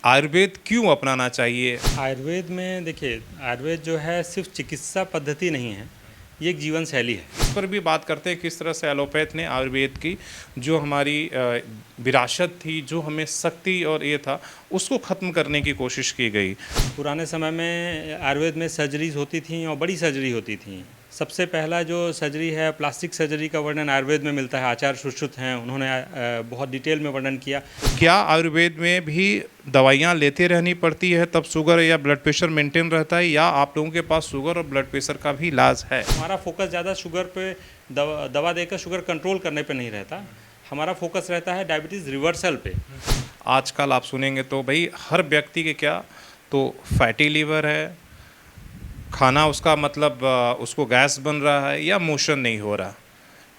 आयुर्वेद क्यों अपनाना चाहिए? आयुर्वेद में देखिए, आयुर्वेद जो है सिर्फ चिकित्सा पद्धति नहीं है, ये एक जीवन शैली है। इस पर भी बात करते हैं किस तरह से एलोपैथ ने आयुर्वेद की जो हमारी विरासत थी, जो हमें शक्ति और ये था, उसको ख़त्म करने की कोशिश की गई। पुराने समय में आयुर्वेद में सर्जरीज होती थी और बड़ी सर्जरी होती थी। सबसे पहला जो सर्जरी है, प्लास्टिक सर्जरी का वर्णन आयुर्वेद में मिलता है। आचार्य सुश्रुत हैं, उन्होंने बहुत डिटेल में वर्णन किया। क्या आयुर्वेद में भी दवाइयाँ लेते रहनी पड़ती है तब शुगर या ब्लड प्रेशर मेंटेन रहता है, या आप लोगों के पास शुगर और ब्लड प्रेशर का भी इलाज है? हमारा फोकस ज़्यादा शुगर पे दवा देकर शुगर कंट्रोल करने पे नहीं रहता। हमारा फोकस रहता है डायबिटीज़ रिवर्सल पे। आजकल आप सुनेंगे तो भाई हर व्यक्ति के क्या तो फैटी लीवर है, खाना उसका मतलब उसको गैस बन रहा है या मोशन नहीं हो रहा।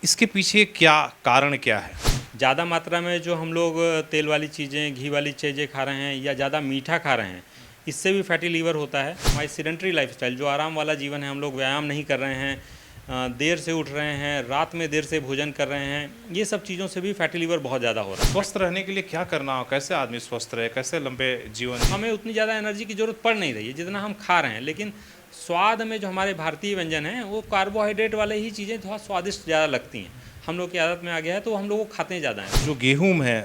इसके पीछे क्या कारण क्या है? ज़्यादा मात्रा में जो हम लोग तेल वाली चीज़ें, घी वाली चीज़ें खा रहे हैं या ज़्यादा मीठा खा रहे हैं, इससे भी फैटी लीवर होता है। हमारी सीडेंटरी लाइफस्टाइल, जो आराम वाला जीवन है, हम लोग व्यायाम नहीं कर रहे हैं, देर से उठ रहे हैं, रात में देर से भोजन कर रहे हैं, ये सब चीज़ों से भी फैटी लीवर बहुत ज़्यादा हो रहा है। स्वस्थ रहने के लिए क्या करना हो, कैसे आदमी स्वस्थ रहे, कैसे लंबे जीवन? हमें उतनी ज़्यादा एनर्जी की ज़रूरत पड़ नहीं रही है जितना हम खा रहे हैं, लेकिन स्वाद में जो हमारे भारतीय व्यंजन हैं वो कार्बोहाइड्रेट वाले ही चीज़ें थोड़ा स्वादिष्ट ज़्यादा लगती हैं। हम लोग की आदत में आ गया है, तो हम लोग वो खाते ज़्यादा हैं। जो गेहूं है,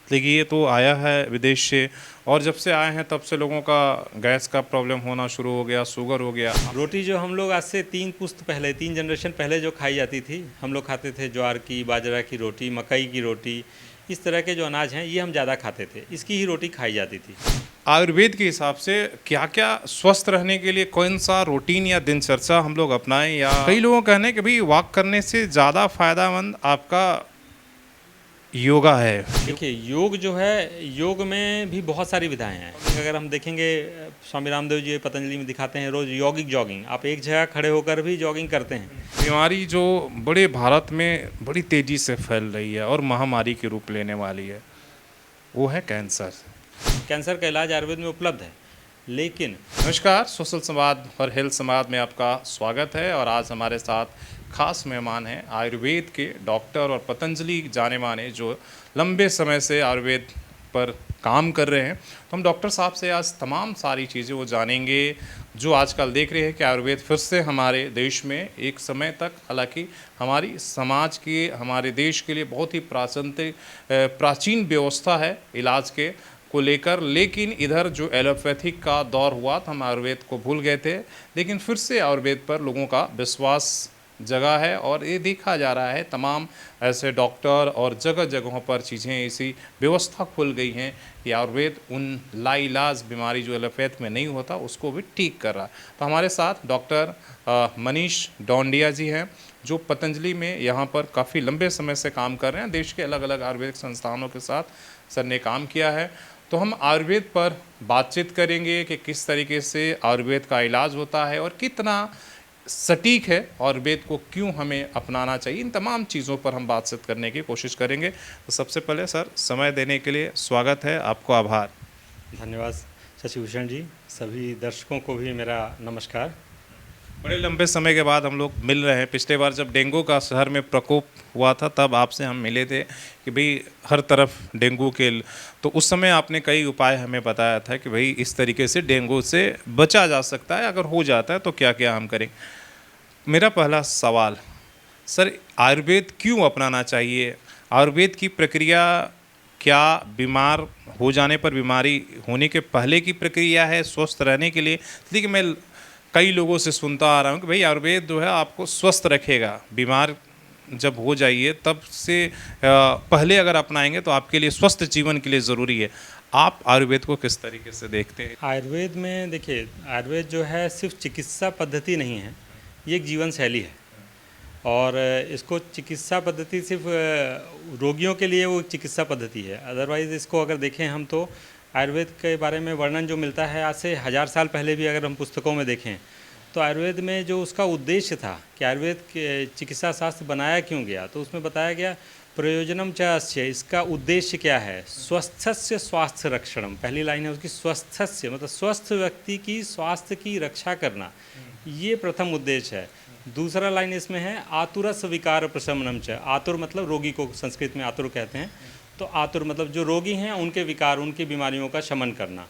देखिए ये तो आया है विदेश से, और जब से आए हैं तब से लोगों का गैस का प्रॉब्लम होना शुरू हो गया, शुगर हो गया। रोटी जो हम लोग आज से 3 पुश्त पहले, 3 जनरेशन पहले जो खाई जाती थी, हम लोग खाते थे ज्वार की, बाजरा की रोटी, मकई की रोटी, इस तरह के जो अनाज हैं ये हम ज़्यादा खाते थे, इसकी ही रोटी खाई जाती थी। आयुर्वेद के हिसाब से क्या क्या स्वस्थ रहने के लिए कौन सा रूटीन या दिनचर्या हम लोग अपनाएं? या कई लोगों का कहना है कि भाई वॉक करने से ज़्यादा फायदेमंद आपका योगा है। देखिए, योग जो है, योग में भी बहुत सारी विधाएं हैं। अगर हम देखेंगे, स्वामी रामदेव जी पतंजलि में दिखाते हैं रोज़ यौगिक जॉगिंग। आप एक जगह खड़े होकर भी जॉगिंग करते हैं। बीमारी जो बड़े भारत में बड़ी तेज़ी से फैल रही है और महामारी के रूप लेने वाली है, वो है कैंसर। कैंसर का इलाज आयुर्वेद में उपलब्ध है, लेकिन नमस्कार, सोशल संवाद और हेल्थ संवाद में आपका स्वागत है। और आज हमारे साथ खास मेहमान हैं आयुर्वेद के डॉक्टर और पतंजलि जाने माने जो लंबे समय से आयुर्वेद पर काम कर रहे हैं। तो हम डॉक्टर साहब से आज तमाम सारी चीज़ें वो जानेंगे जो आजकल देख रहे हैं कि आयुर्वेद फिर से हमारे देश में एक समय तक, हालांकि हमारी समाज के, हमारे देश के लिए बहुत ही प्राचीन व्यवस्था है इलाज के को लेकर, लेकिन इधर जो एलोपैथिक का दौर हुआ तो हम आयुर्वेद को भूल गए थे, लेकिन फिर से आयुर्वेद पर लोगों का विश्वास जगह है। और ये देखा जा रहा है तमाम ऐसे डॉक्टर और जगह जगहों पर चीज़ें ऐसी व्यवस्था खुल गई हैं कि आयुर्वेद उन लाइलाज बीमारी जो एलोपैथ में नहीं होता उसको भी ठीक कर रहा है। तो हमारे साथ डॉक्टर मनीष डोंडिया जी हैं जो पतंजलि में यहाँ पर काफ़ी लंबे समय से काम कर रहे हैं। देश के अलग अलग आयुर्वेदिक संस्थानों के साथ सर ने काम किया है। तो हम आयुर्वेद पर बातचीत करेंगे कि किस तरीके से आयुर्वेद का इलाज होता है और कितना सटीक है, आयुर्वेद को क्यों हमें अपनाना चाहिए, इन तमाम चीज़ों पर हम बातचीत करने की कोशिश करेंगे। तो सबसे पहले सर, समय देने के लिए स्वागत है, आपको आभार। धन्यवाद शशिभूषण जी। सभी दर्शकों को भी मेरा नमस्कार। बड़े लंबे समय के बाद हम लोग मिल रहे हैं। पिछले बार जब डेंगू का शहर में प्रकोप हुआ था तब आपसे हम मिले थे कि भाई हर तरफ डेंगू के, तो उस समय आपने कई उपाय हमें बताया था कि भाई इस तरीके से डेंगू से बचा जा सकता है, अगर हो जाता है तो क्या क्या हम करें। मेरा पहला सवाल सर, आयुर्वेद क्यों अपनाना चाहिए? आयुर्वेद की प्रक्रिया क्या बीमार हो जाने पर, बीमारी होने के पहले की प्रक्रिया है स्वस्थ रहने के लिए? देखिए, मैं कई लोगों से सुनता आ रहा हूँ कि भाई आयुर्वेद जो है आपको स्वस्थ रखेगा, बीमार जब हो जाइए तब से पहले अगर अपनाएंगे तो आपके लिए स्वस्थ जीवन के लिए ज़रूरी है। आप आयुर्वेद को किस तरीके से देखते हैं? आयुर्वेद में देखिए, आयुर्वेद जो है सिर्फ चिकित्सा पद्धति नहीं है, ये एक जीवन शैली है। और इसको चिकित्सा पद्धति सिर्फ रोगियों के लिए वो चिकित्सा पद्धति है। अदरवाइज़ इसको अगर देखें हम, तो आयुर्वेद के बारे में वर्णन जो मिलता है आज से 1000 साल पहले भी अगर हम पुस्तकों में देखें, तो आयुर्वेद में जो उसका उद्देश्य था कि आयुर्वेद के चिकित्सा शास्त्र बनाया क्यों गया, तो उसमें बताया गया प्रयोजनम च अस्य, इसका उद्देश्य क्या है? स्वस्थस्य स्वास्थ्य रक्षणम, पहली लाइन है उसकी, स्वस्थस्य मतलब स्वस्थ व्यक्ति की स्वास्थ्य की रक्षा करना, ये प्रथम उद्देश्य है। दूसरा लाइन इसमें है आतुरस विकार प्रशमनम च, आतुर मतलब रोगी को संस्कृत में आतुर कहते हैं, तो आतुर मतलब जो रोगी हैं उनके विकार, उनकी बीमारियों का शमन करना।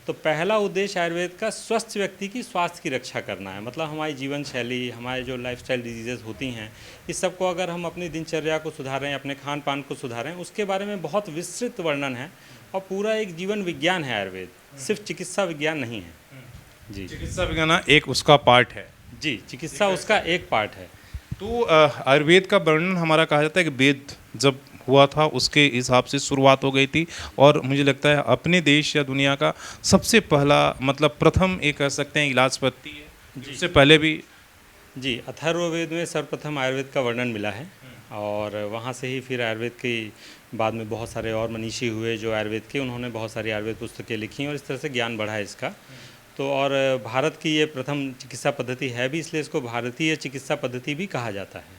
तो पहला उद्देश्य आयुर्वेद का स्वस्थ व्यक्ति की स्वास्थ्य की रक्षा करना है। मतलब हमारी जीवन शैली, हमारे जो लाइफस्टाइल डिजीज़ेज़ होती हैं, इस सब को अगर हम अपनी दिनचर्या को सुधारें, अपने खान पान को सुधारें, उसके बारे में बहुत विस्तृत वर्णन है और पूरा एक जीवन विज्ञान है आयुर्वेद, सिर्फ चिकित्सा विज्ञान नहीं है। जी चिकित्सा विज्ञान एक उसका पार्ट है। जी, चिकित्सा उसका एक पार्ट है। तो आयुर्वेद का वर्णन हमारा कहा जाता है कि वेद जब हुआ था उसके हिसाब से शुरुआत हो गई थी, और मुझे लगता है अपने देश या दुनिया का सबसे पहला मतलब प्रथम ये कह सकते हैं इलाज पद्धति है, जिससे पहले भी जी, अथर्ववेद में सर्वप्रथम आयुर्वेद का वर्णन मिला है और वहाँ से ही फिर आयुर्वेद के बाद में बहुत सारे और मनीषी हुए जो आयुर्वेद के, उन्होंने बहुत सारी आयुर्वेद पुस्तकें लिखी और इस तरह से ज्ञान बढ़ा है इसका। तो और भारत की ये प्रथम चिकित्सा पद्धति है भी, इसलिए इसको भारतीय चिकित्सा पद्धति भी कहा जाता है।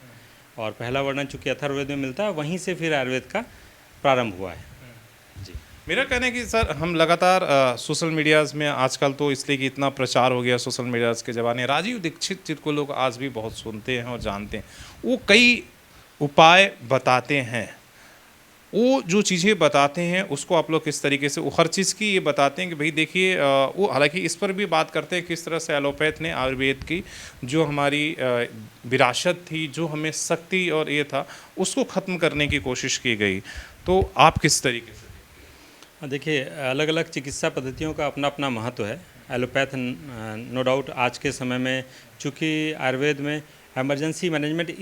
और पहला वर्णन चूँकि अथर्ववेद में मिलता है, वहीं से फिर आयुर्वेद का प्रारंभ हुआ है। जी मेरा कहना है कि सर हम लगातार सोशल मीडियाज़ में आजकल तो इसलिए कि इतना प्रचार हो गया सोशल मीडियाज़ के ज़माने, राजीव दीक्षित जी को लोग आज भी बहुत सुनते हैं और जानते हैं। वो कई उपाय बताते हैं, वो जो चीज़ें बताते हैं उसको आप लोग किस तरीके से, वो हर चीज़ की ये बताते हैं कि भाई देखिए वो हालांकि इस पर भी बात करते हैं किस तरह से एलोपैथ ने आयुर्वेद की जो हमारी विरासत थी, जो हमें शक्ति और ये था, उसको ख़त्म करने की कोशिश की गई। तो आप किस तरीके से? देखिए, अलग अलग चिकित्सा पद्धतियों का अपना अपना महत्व है। एलोपैथ नो डाउट आज के समय में, चूँकि आयुर्वेद में इमरजेंसी मैनेजमेंट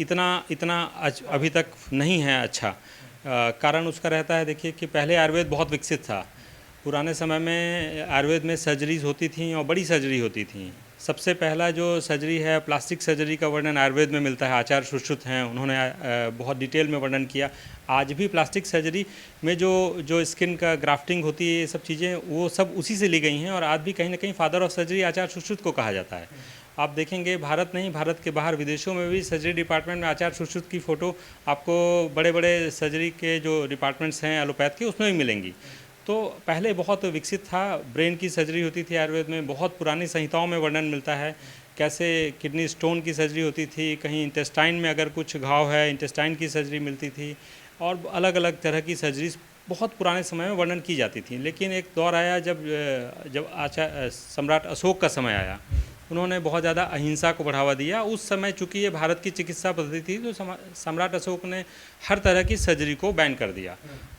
इतना अभी तक नहीं है अच्छा। कारण उसका रहता है, देखिए कि पहले आयुर्वेद बहुत विकसित था। पुराने समय में आयुर्वेद में सर्जरीज होती थी और बड़ी सर्जरी होती थी। सबसे पहला जो सर्जरी है, प्लास्टिक सर्जरी का वर्णन आयुर्वेद में मिलता है। आचार्य सुश्रुत हैं, उन्होंने बहुत डिटेल में वर्णन किया। आज भी प्लास्टिक सर्जरी में जो स्किन का ग्राफ्टिंग होती है, ये सब चीज़ें वो सब उसी से ली गई हैं और आज भी कहीं ना कहीं फादर ऑफ सर्जरी आचार्य सुश्रुत को कहा जाता है। आप देखेंगे भारत नहीं, भारत के बाहर विदेशों में भी सर्जरी डिपार्टमेंट में आचार्य सुश्रुत की फ़ोटो आपको बड़े बड़े सर्जरी के जो डिपार्टमेंट्स हैं एलोपैथ के, उसमें भी मिलेंगी। तो पहले बहुत विकसित था। ब्रेन की सर्जरी होती थी आयुर्वेद में, बहुत पुरानी संहिताओं में वर्णन मिलता है कैसे किडनी स्टोन की सर्जरी होती थी, कहीं इंटेस्टाइन में अगर कुछ घाव है इंटेस्टाइन की सर्जरी मिलती थी, और अलग अलग तरह की सर्जरीज बहुत पुराने समय में वर्णन की जाती थी। लेकिन एक दौर आया जब सम्राट अशोक का समय आया, उन्होंने बहुत ज़्यादा अहिंसा को बढ़ावा दिया। उस समय चूँकि ये भारत की चिकित्सा पद्धति थी, तो सम्राट अशोक ने हर तरह की सर्जरी को बैन कर दिया।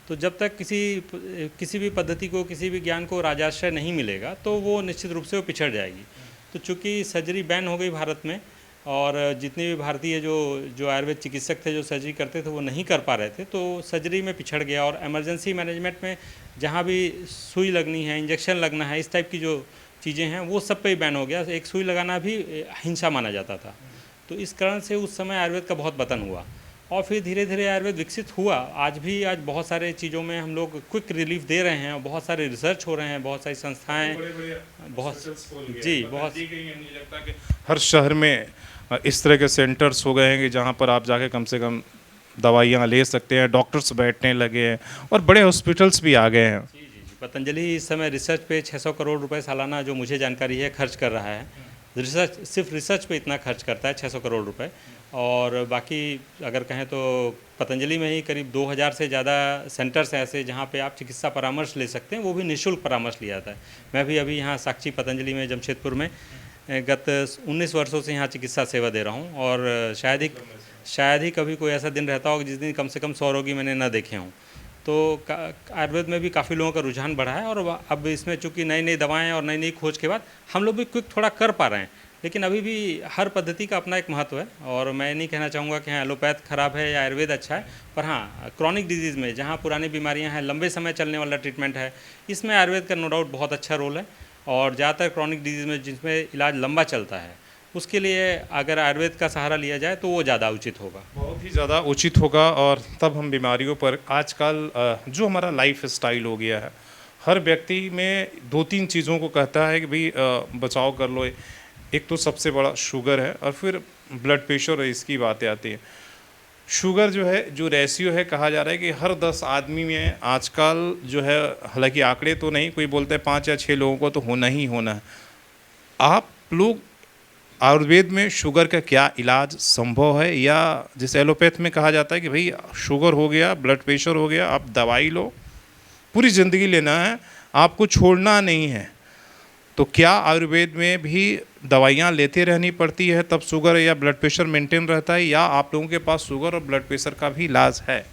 तो जब तक किसी भी पद्धति को, किसी भी ज्ञान को राजाश्रय नहीं मिलेगा, तो वो निश्चित रूप से वो पिछड़ जाएगी। तो चूँकि सर्जरी बैन हो गई भारत में, और जितने भी भारतीय जो आयुर्वेद चिकित्सक थे जो सर्जरी करते थे वो नहीं कर पा रहे थे, तो सर्जरी में पिछड़ गया। और इमरजेंसी मैनेजमेंट में जहाँ भी सुई लगनी है, इंजेक्शन लगना है, इस टाइप की जो चीज़ें हैं वो सब पे ही बैन हो गया। एक सुई लगाना भी हिंसा माना जाता था। तो इस कारण से उस समय आयुर्वेद का बहुत पतन हुआ और फिर धीरे धीरे आयुर्वेद विकसित हुआ। आज बहुत सारे चीज़ों में हम लोग क्विक रिलीफ दे रहे हैं और बहुत सारे रिसर्च हो रहे हैं, बहुत सारी संस्थाएं, बहुत जी बहुत मुझे लगता है कि हर शहर में इस तरह के सेंटर्स हो गए हैं कि जहाँ पर आप जाके कम से कम दवाइयाँ ले सकते हैं, डॉक्टर्स बैठने लगे हैं और बड़े हॉस्पिटल्स भी आ गए हैं। पतंजलि इस समय रिसर्च पे 600 करोड़ रुपए सालाना, जो मुझे जानकारी है, खर्च कर रहा है। सिर्फ रिसर्च पे इतना खर्च करता है 600 करोड़ रुपए। और बाकी अगर कहें तो पतंजलि में ही करीब 2000 से ज़्यादा सेंटर्स हैं ऐसे जहाँ पे आप चिकित्सा परामर्श ले सकते हैं, वो भी निःशुल्क परामर्श लिया जाता है। मैं भी अभी यहाँ साक्षी पतंजलि में जमशेदपुर में गत 19 वर्षों से यहाँ चिकित्सा सेवा दे रहा हूँ, और शायद ही कभी कोई ऐसा दिन रहता हो जिस दिन कम से कम 100 रोगी मैंने न देखे हों। तो आयुर्वेद में भी काफ़ी लोगों का रुझान बढ़ा है, और अब इसमें चूँकि नई नई दवाएं और नई नई खोज के बाद हम लोग भी क्विक थोड़ा कर पा रहे हैं। लेकिन अभी भी हर पद्धति का अपना एक महत्व है, और मैं नहीं कहना चाहूँगा कि हाँ एलोपैथ ख़राब है या आयुर्वेद अच्छा है। पर हाँ, क्रॉनिक डिजीज़ में जहाँ पुरानी बीमारियाँ हैं, लंबे समय चलने वाला ट्रीटमेंट है, इसमें आयुर्वेद का नो डाउट बहुत अच्छा रोल है। और ज़्यादातर क्रॉनिक डिजीज़ में जिसमें इलाज लंबा चलता है, उसके लिए अगर आयुर्वेद का सहारा लिया जाए तो वो ज़्यादा उचित होगा, बहुत ही ज़्यादा उचित होगा। और तब हम बीमारियों पर, आजकल जो हमारा लाइफ स्टाइल हो गया है, हर व्यक्ति में 2-3 चीज़ों को कहता है कि भाई बचाव कर लो। एक तो सबसे बड़ा शुगर है, और फिर ब्लड प्रेशर, इसकी बातें आती हैं। शुगर जो है, जो रेशियो है, कहा जा रहा है कि हर 10 आदमी में आजकल जो है, हालांकि आंकड़े तो नहीं, कोई बोलते हैं 5 या 6 लोगों को तो होना ही होना है। आप लोग आयुर्वेद में शुगर का क्या इलाज संभव है, या जैसे एलोपैथ में कहा जाता है कि भाई शुगर हो गया, ब्लड प्रेशर हो गया, आप दवाई लो, पूरी ज़िंदगी लेना है, आपको छोड़ना नहीं है, तो क्या आयुर्वेद में भी दवाइयाँ लेते रहनी पड़ती है तब शुगर या ब्लड प्रेशर मेंटेन रहता है, या आप लोगों के पास शुगर और ब्लड प्रेशर का भी इलाज है?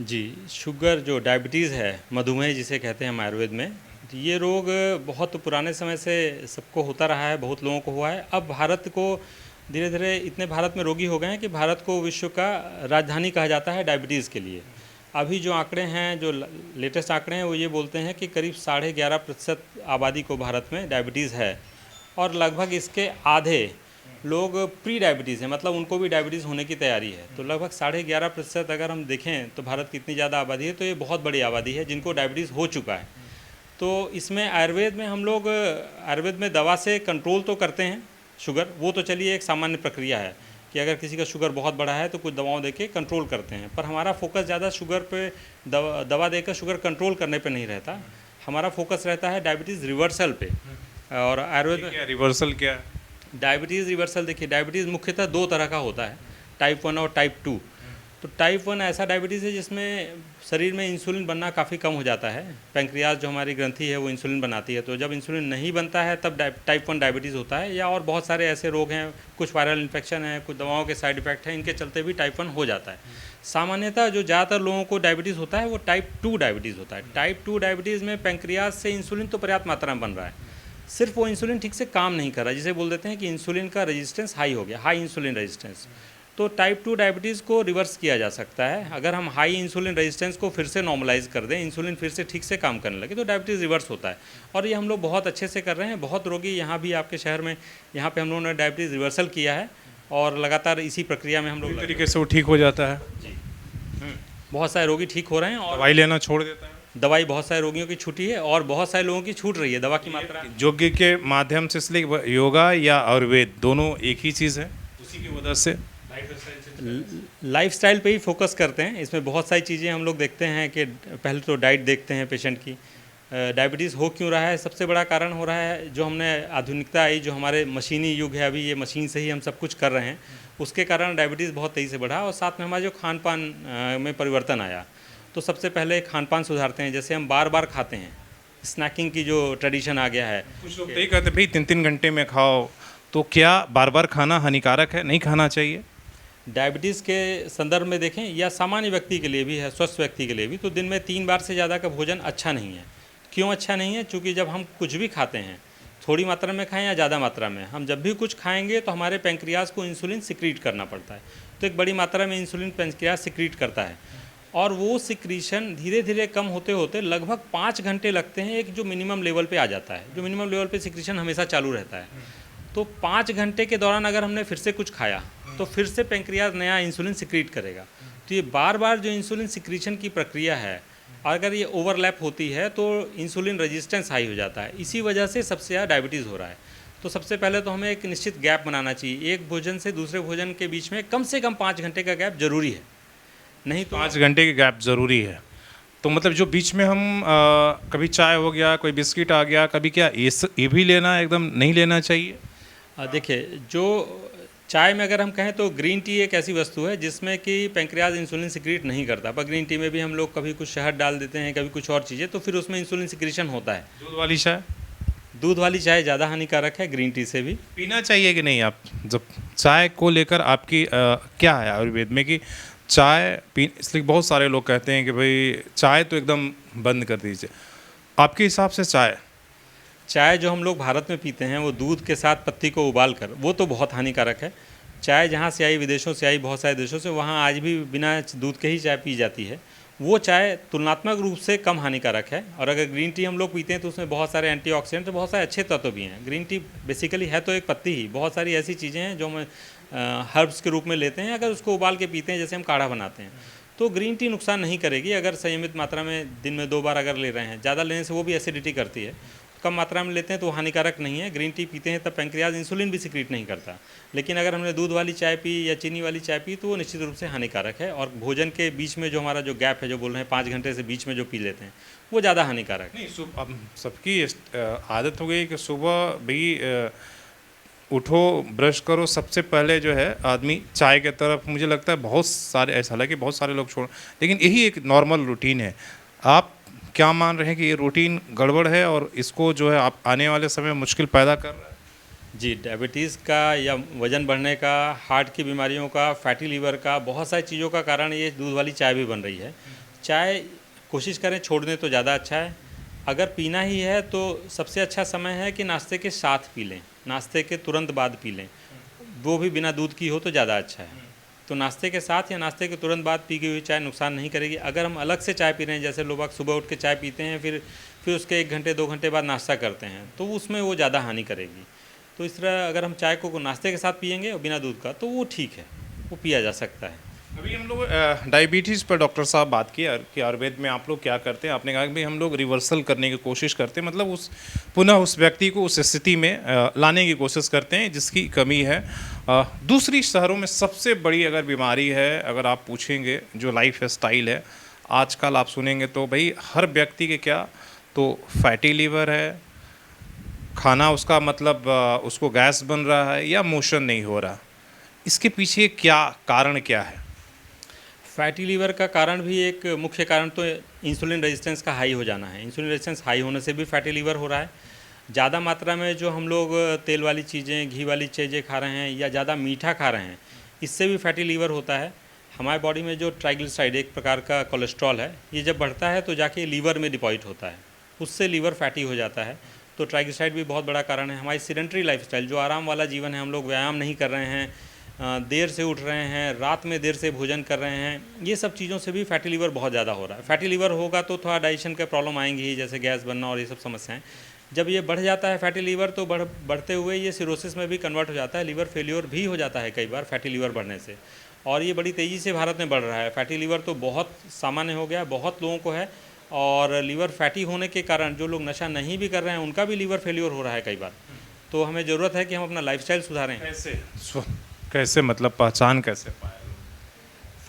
जी, शुगर जो डायबिटीज़ है, मधुमेह जिसे कहते हैं हम आयुर्वेद में, तो ये रोग बहुत पुराने समय से सबको होता रहा है, बहुत लोगों को हुआ है। अब भारत को धीरे धीरे इतने भारत में रोगी हो गए हैं कि भारत को विश्व का राजधानी कहा जाता है डायबिटीज़ के लिए। अभी जो आंकड़े हैं, जो लेटेस्ट आंकड़े हैं, वो ये बोलते हैं कि करीब 11.5% आबादी को भारत में डायबिटीज़ है, और लगभग इसके आधे लोग प्री डायबिटीज़ हैं, मतलब उनको भी डायबिटीज़ होने की तैयारी है। तो लगभग 11.5% अगर हम देखें तो भारत की इतनी ज़्यादा आबादी है, तो ये बहुत बड़ी आबादी है जिनको डायबिटीज़ हो चुका है। तो इसमें आयुर्वेद में हम लोग आयुर्वेद में दवा से कंट्रोल तो करते हैं शुगर, वो तो चलिए एक सामान्य प्रक्रिया है कि अगर किसी का शुगर बहुत बड़ा है तो कुछ दवाओं देके कंट्रोल करते हैं, पर हमारा फोकस ज़्यादा शुगर पे दवा देकर शुगर कंट्रोल करने पे नहीं रहता। हमारा फोकस रहता है डायबिटीज़ रिवर्सल पे। और आयुर्वेद में रिवर्सल क्या है? डायबिटीज़ रिवर्सल, देखिए डायबिटीज़ मुख्यतः दो तरह का होता है, टाइप 1 और टाइप 2। तो टाइप 1 ऐसा डायबिटीज़ है जिसमें शरीर में इंसुलिन बनना काफ़ी कम हो जाता है, पैंक्रियाज जो हमारी ग्रंथि है वो इंसुलिन बनाती है, तो जब इंसुलिन नहीं बनता है तब टाइप 1 डायबिटीज़ होता है। या और बहुत सारे ऐसे रोग हैं, कुछ वायरल इन्फेक्शन है, कुछ दवाओं के साइड इफेक्ट हैं, इनके चलते भी टाइप 1 हो जाता है। सामान्यतः जो ज़्यादातर लोगों को डायबिटीज़ होता है वो टाइप 2 डायबिटीज़ होता है। टाइप 2 डायबिटीज़ में पैंक्रियाज से इंसुलिन तो पर्याप्त मात्रा में बन रहा है, सिर्फ वो इंसुलिन ठीक से काम नहीं कर रहा, जिसे बोल देते हैं कि इंसुलिन का रेजिस्टेंस हाई हो गया, हाई इंसुलिन रेजिस्टेंस। तो टाइप 2 डायबिटीज़ को रिवर्स किया जा सकता है अगर हम हाई इंसुलिन रेजिस्टेंस को फिर से नॉर्मलाइज कर दें, इंसुलिन फिर से ठीक से काम करने लगे, तो डायबिटीज़ रिवर्स होता है। और ये हम लोग बहुत अच्छे से कर रहे हैं। बहुत रोगी यहाँ भी आपके शहर में, यहाँ पे हम लोगों ने डायबिटीज़ रिवर्सल किया है, और लगातार इसी प्रक्रिया में हम लोग तरीके से वो ठीक हो जाता है, जी बहुत सारे रोगी ठीक हो रहे हैं, और दवाई लेना छोड़ देता है। दवाई बहुत सारे रोगियों की छूटी है, और बहुत सारे लोगों की छूट रही है दवा की मात्रा। योग्य के माध्यम से, इसलिए योगा या आयुर्वेद दोनों एक ही चीज़ है, उसी की वजह से लाइफस्टाइल पे ही फोकस करते हैं। इसमें बहुत सारी चीज़ें हम लोग देखते हैं कि पहले तो डाइट देखते हैं पेशेंट की, डायबिटीज़ हो क्यों रहा है। सबसे बड़ा कारण हो रहा है जो हमने आधुनिकता आई, जो हमारे मशीनी युग है, अभी ये मशीन से ही हम सब कुछ कर रहे हैं, उसके कारण डायबिटीज़ बहुत तेज़ी से बढ़ा। और साथ में हमारा जो खान पान में परिवर्तन आया, तो सबसे पहले खान पान सुधारते हैं। जैसे हम बार बार खाते हैं, स्नैकिंग की जो ट्रेडिशन आ गया है, कुछ लोग यही कहते हैं भाई 3-3 घंटे में खाओ, तो क्या बार बार खाना हानिकारक है, नहीं खाना चाहिए? डायबिटीज़ के संदर्भ में देखें या सामान्य व्यक्ति के लिए भी है, स्वस्थ व्यक्ति के लिए भी, तो दिन में 3 बार से ज़्यादा का भोजन अच्छा नहीं है। क्यों अच्छा नहीं है? क्योंकि जब हम कुछ भी खाते हैं, थोड़ी मात्रा में खाएं या ज़्यादा मात्रा में, हम जब भी कुछ खाएंगे तो हमारे पैंक्रियाज को इंसुलिन सिक्रीट करना पड़ता है। तो एक बड़ी मात्रा में इंसुलिन पैंक्रियाज सिक्रीट करता है, और वो सिक्रीशन धीरे धीरे कम होते होते लगभग 5 घंटे लगते हैं, एक जो मिनिमम लेवल पे आ जाता है। जो मिनिमम लेवल पे सिक्रीशन हमेशा चालू रहता है, तो 5 घंटे के दौरान अगर हमने फिर से कुछ खाया तो फिर से पैंक्रियाज नया इंसुलिन सिक्रीट करेगा। तो ये बार बार जो इंसुलिन सिक्रीशन की प्रक्रिया है, अगर ये ओवरलैप होती है तो इंसुलिन रेजिस्टेंस हाई हो जाता है। इसी वजह से सबसे ज़्यादा डायबिटीज़ हो रहा है। तो सबसे पहले तो हमें एक निश्चित गैप बनाना चाहिए, एक भोजन से दूसरे भोजन के बीच में कम से कम 5 घंटे का गैप जरूरी है, नहीं तो 5 घंटे के गैप ज़रूरी है। तो मतलब जो बीच में हम कभी चाय हो गया, कोई बिस्किट आ गया, कभी क्या ये भी लेना एकदम नहीं लेना चाहिए? देखिए, जो चाय में अगर हम कहें तो ग्रीन टी एक ऐसी वस्तु है जिसमें कि पैंक्रियाज इंसुलिन सिक्रीट नहीं करता, पर ग्रीन टी में भी हम लोग कभी कुछ शहद डाल देते हैं, कभी कुछ और चीज़ें, तो फिर उसमें इंसुलिन सिक्रीशन होता है। दूध वाली चाय? दूध वाली चाय ज़्यादा हानिकारक है ग्रीन टी से भी। पीना चाहिए कि नहीं? आप जब चाय को लेकर आपकी क्या है आयुर्वेद में कि चाय पी, इसलिए बहुत सारे लोग कहते हैं कि भाई चाय तो एकदम बंद कर दीजिए, आपके हिसाब से चाय जो हम लोग भारत में पीते हैं वो दूध के साथ पत्ती को उबाल कर, वो तो बहुत हानिकारक है। चाय जहाँ से आई, विदेशों से आई, बहुत सारे देशों से, वहाँ आज भी बिना दूध के ही चाय पी जाती है। वो चाय तुलनात्मक रूप से कम हानिकारक है। और अगर ग्रीन टी हम लोग पीते हैं तो उसमें बहुत सारे एंटीऑक्सीडेंट, बहुत सारे अच्छे तत्व भी हैं। ग्रीन टी बेसिकली है तो एक पत्ती ही, बहुत सारी ऐसी चीज़ें हैं जो हम हर्ब्स के रूप में लेते हैं। अगर उसको उबाल के पीते हैं, जैसे हम काढ़ा बनाते हैं, तो ग्रीन टी नुकसान नहीं करेगी अगर संयमित मात्रा में दिन में 2 बार अगर ले रहे हैं। ज़्यादा लेने से वो भी एसिडिटी करती है। कम मात्रा में लेते हैं तो वो हानिकारक नहीं है। ग्रीन टी पीते हैं तब पैंक्रियाज इंसुलिन भी सिक्रीट नहीं करता। लेकिन अगर हमने दूध वाली चाय पी या चीनी वाली चाय पी तो वो निश्चित रूप से हानिकारक है। और भोजन के बीच में जो हमारा जो गैप है, जो बोल रहे हैं 5 घंटे से बीच में जो पी लेते हैं, वो ज़्यादा हानिकारक है। नहीं, अब सबकी आदत हो गई कि सुबह भी उठो, ब्रश करो, सबसे पहले जो है आदमी चाय की तरफ, मुझे लगता है बहुत सारे ऐसा, हालांकि बहुत सारे लोग छोड़, लेकिन यही एक नॉर्मल रूटीन है। आप क्या मान रहे हैं कि ये रूटीन गड़बड़ है और इसको जो है आप आने वाले समय में मुश्किल पैदा कर रहा है? जी, डायबिटीज़ का या वज़न बढ़ने का, हार्ट की बीमारियों का, फैटी लीवर का, बहुत सारी चीज़ों का कारण ये दूध वाली चाय भी बन रही है। चाय कोशिश करें छोड़ दें तो ज़्यादा अच्छा है। अगर पीना ही है तो सबसे अच्छा समय है कि नाश्ते के साथ पी लें, नाश्ते के तुरंत बाद पी लें, वो भी बिना दूध की हो तो ज़्यादा अच्छा है। तो नाश्ते के साथ या नाश्ते के तुरंत बाद पी गई हुई चाय नुकसान नहीं करेगी। अगर हम अलग से चाय पी रहे हैं, जैसे लोग सुबह उठ के चाय पीते हैं, फिर उसके 1 घंटे 2 घंटे बाद नाश्ता करते हैं, तो उसमें वो ज़्यादा हानि करेगी। तो इस तरह अगर हम चाय को नाश्ते के साथ पिएंगे और बिना दूध का, तो वो ठीक है, वो पिया जा सकता है। अभी हम लोग डायबिटीज़ पर डॉक्टर साहब बात की कि आयुर्वेद में आप लोग क्या करते हैं। आपने कहा कि भाई हम लोग रिवर्सल करने की कोशिश करते हैं, मतलब उस पुनः उस व्यक्ति को उस स्थिति में लाने की कोशिश करते हैं जिसकी कमी है। दूसरी शहरों में सबसे बड़ी अगर बीमारी है, अगर आप पूछेंगे, जो लाइफ स्टाइल है आजकल, आप सुनेंगे तो भाई हर व्यक्ति के क्या तो फैटी लीवर है, खाना उसका मतलब उसको गैस बन रहा है या मोशन नहीं हो रहा। इसके पीछे क्या कारण क्या है? फैटी लीवर का कारण भी एक मुख्य कारण तो इंसुलिन रेजिस्टेंस का हाई हो जाना है। इंसुलिन रेजिस्टेंस हाई होने से भी फैटी लीवर हो रहा है। ज़्यादा मात्रा में जो हम लोग तेल वाली चीज़ें, घी वाली चीज़ें खा रहे हैं या ज़्यादा मीठा खा रहे हैं, इससे भी फैटी लीवर होता है। हमारे बॉडी में जो ट्राइग्लिसराइड एक प्रकार का कोलेस्ट्रॉल है, ये जब बढ़ता है तो जाके लीवर में डिपॉजिट होता है, उससे लीवर फैटी हो जाता है। तो ट्राइग्लिसराइड भी बहुत बड़ा कारण है। हमारी सीडेंटरी लाइफस्टाइल, जो आराम वाला जीवन है, हम लोग व्यायाम नहीं कर रहे हैं, देर से उठ रहे हैं, रात में देर से भोजन कर रहे हैं, ये सब चीज़ों से भी फैटी लीवर बहुत ज़्यादा हो रहा है। फैटी लीवर होगा तो थोड़ा डाइजेशन का प्रॉब्लम आएंगी ही, जैसे गैस बनना और ये सब समस्याएं। जब ये बढ़ जाता है फैटी लीवर, तो बढ़ते हुए ये सिरोसिस में भी कन्वर्ट हो जाता है, लीवर फेल्योर भी हो जाता है कई बार फैटी लीवर बढ़ने से। और ये बड़ी तेज़ी से भारत में बढ़ रहा है। फैटी लीवर तो बहुत सामान्य हो गया, बहुत लोगों को है। और लीवर फैटी होने के कारण जो लोग नशा नहीं भी कर रहे हैं, उनका भी लीवर फेल्योर हो रहा है कई बार। तो हमें ज़रूरत है कि हम अपना लाइफस्टाइल सुधारें। कैसे मतलब पहचान कैसे पाए?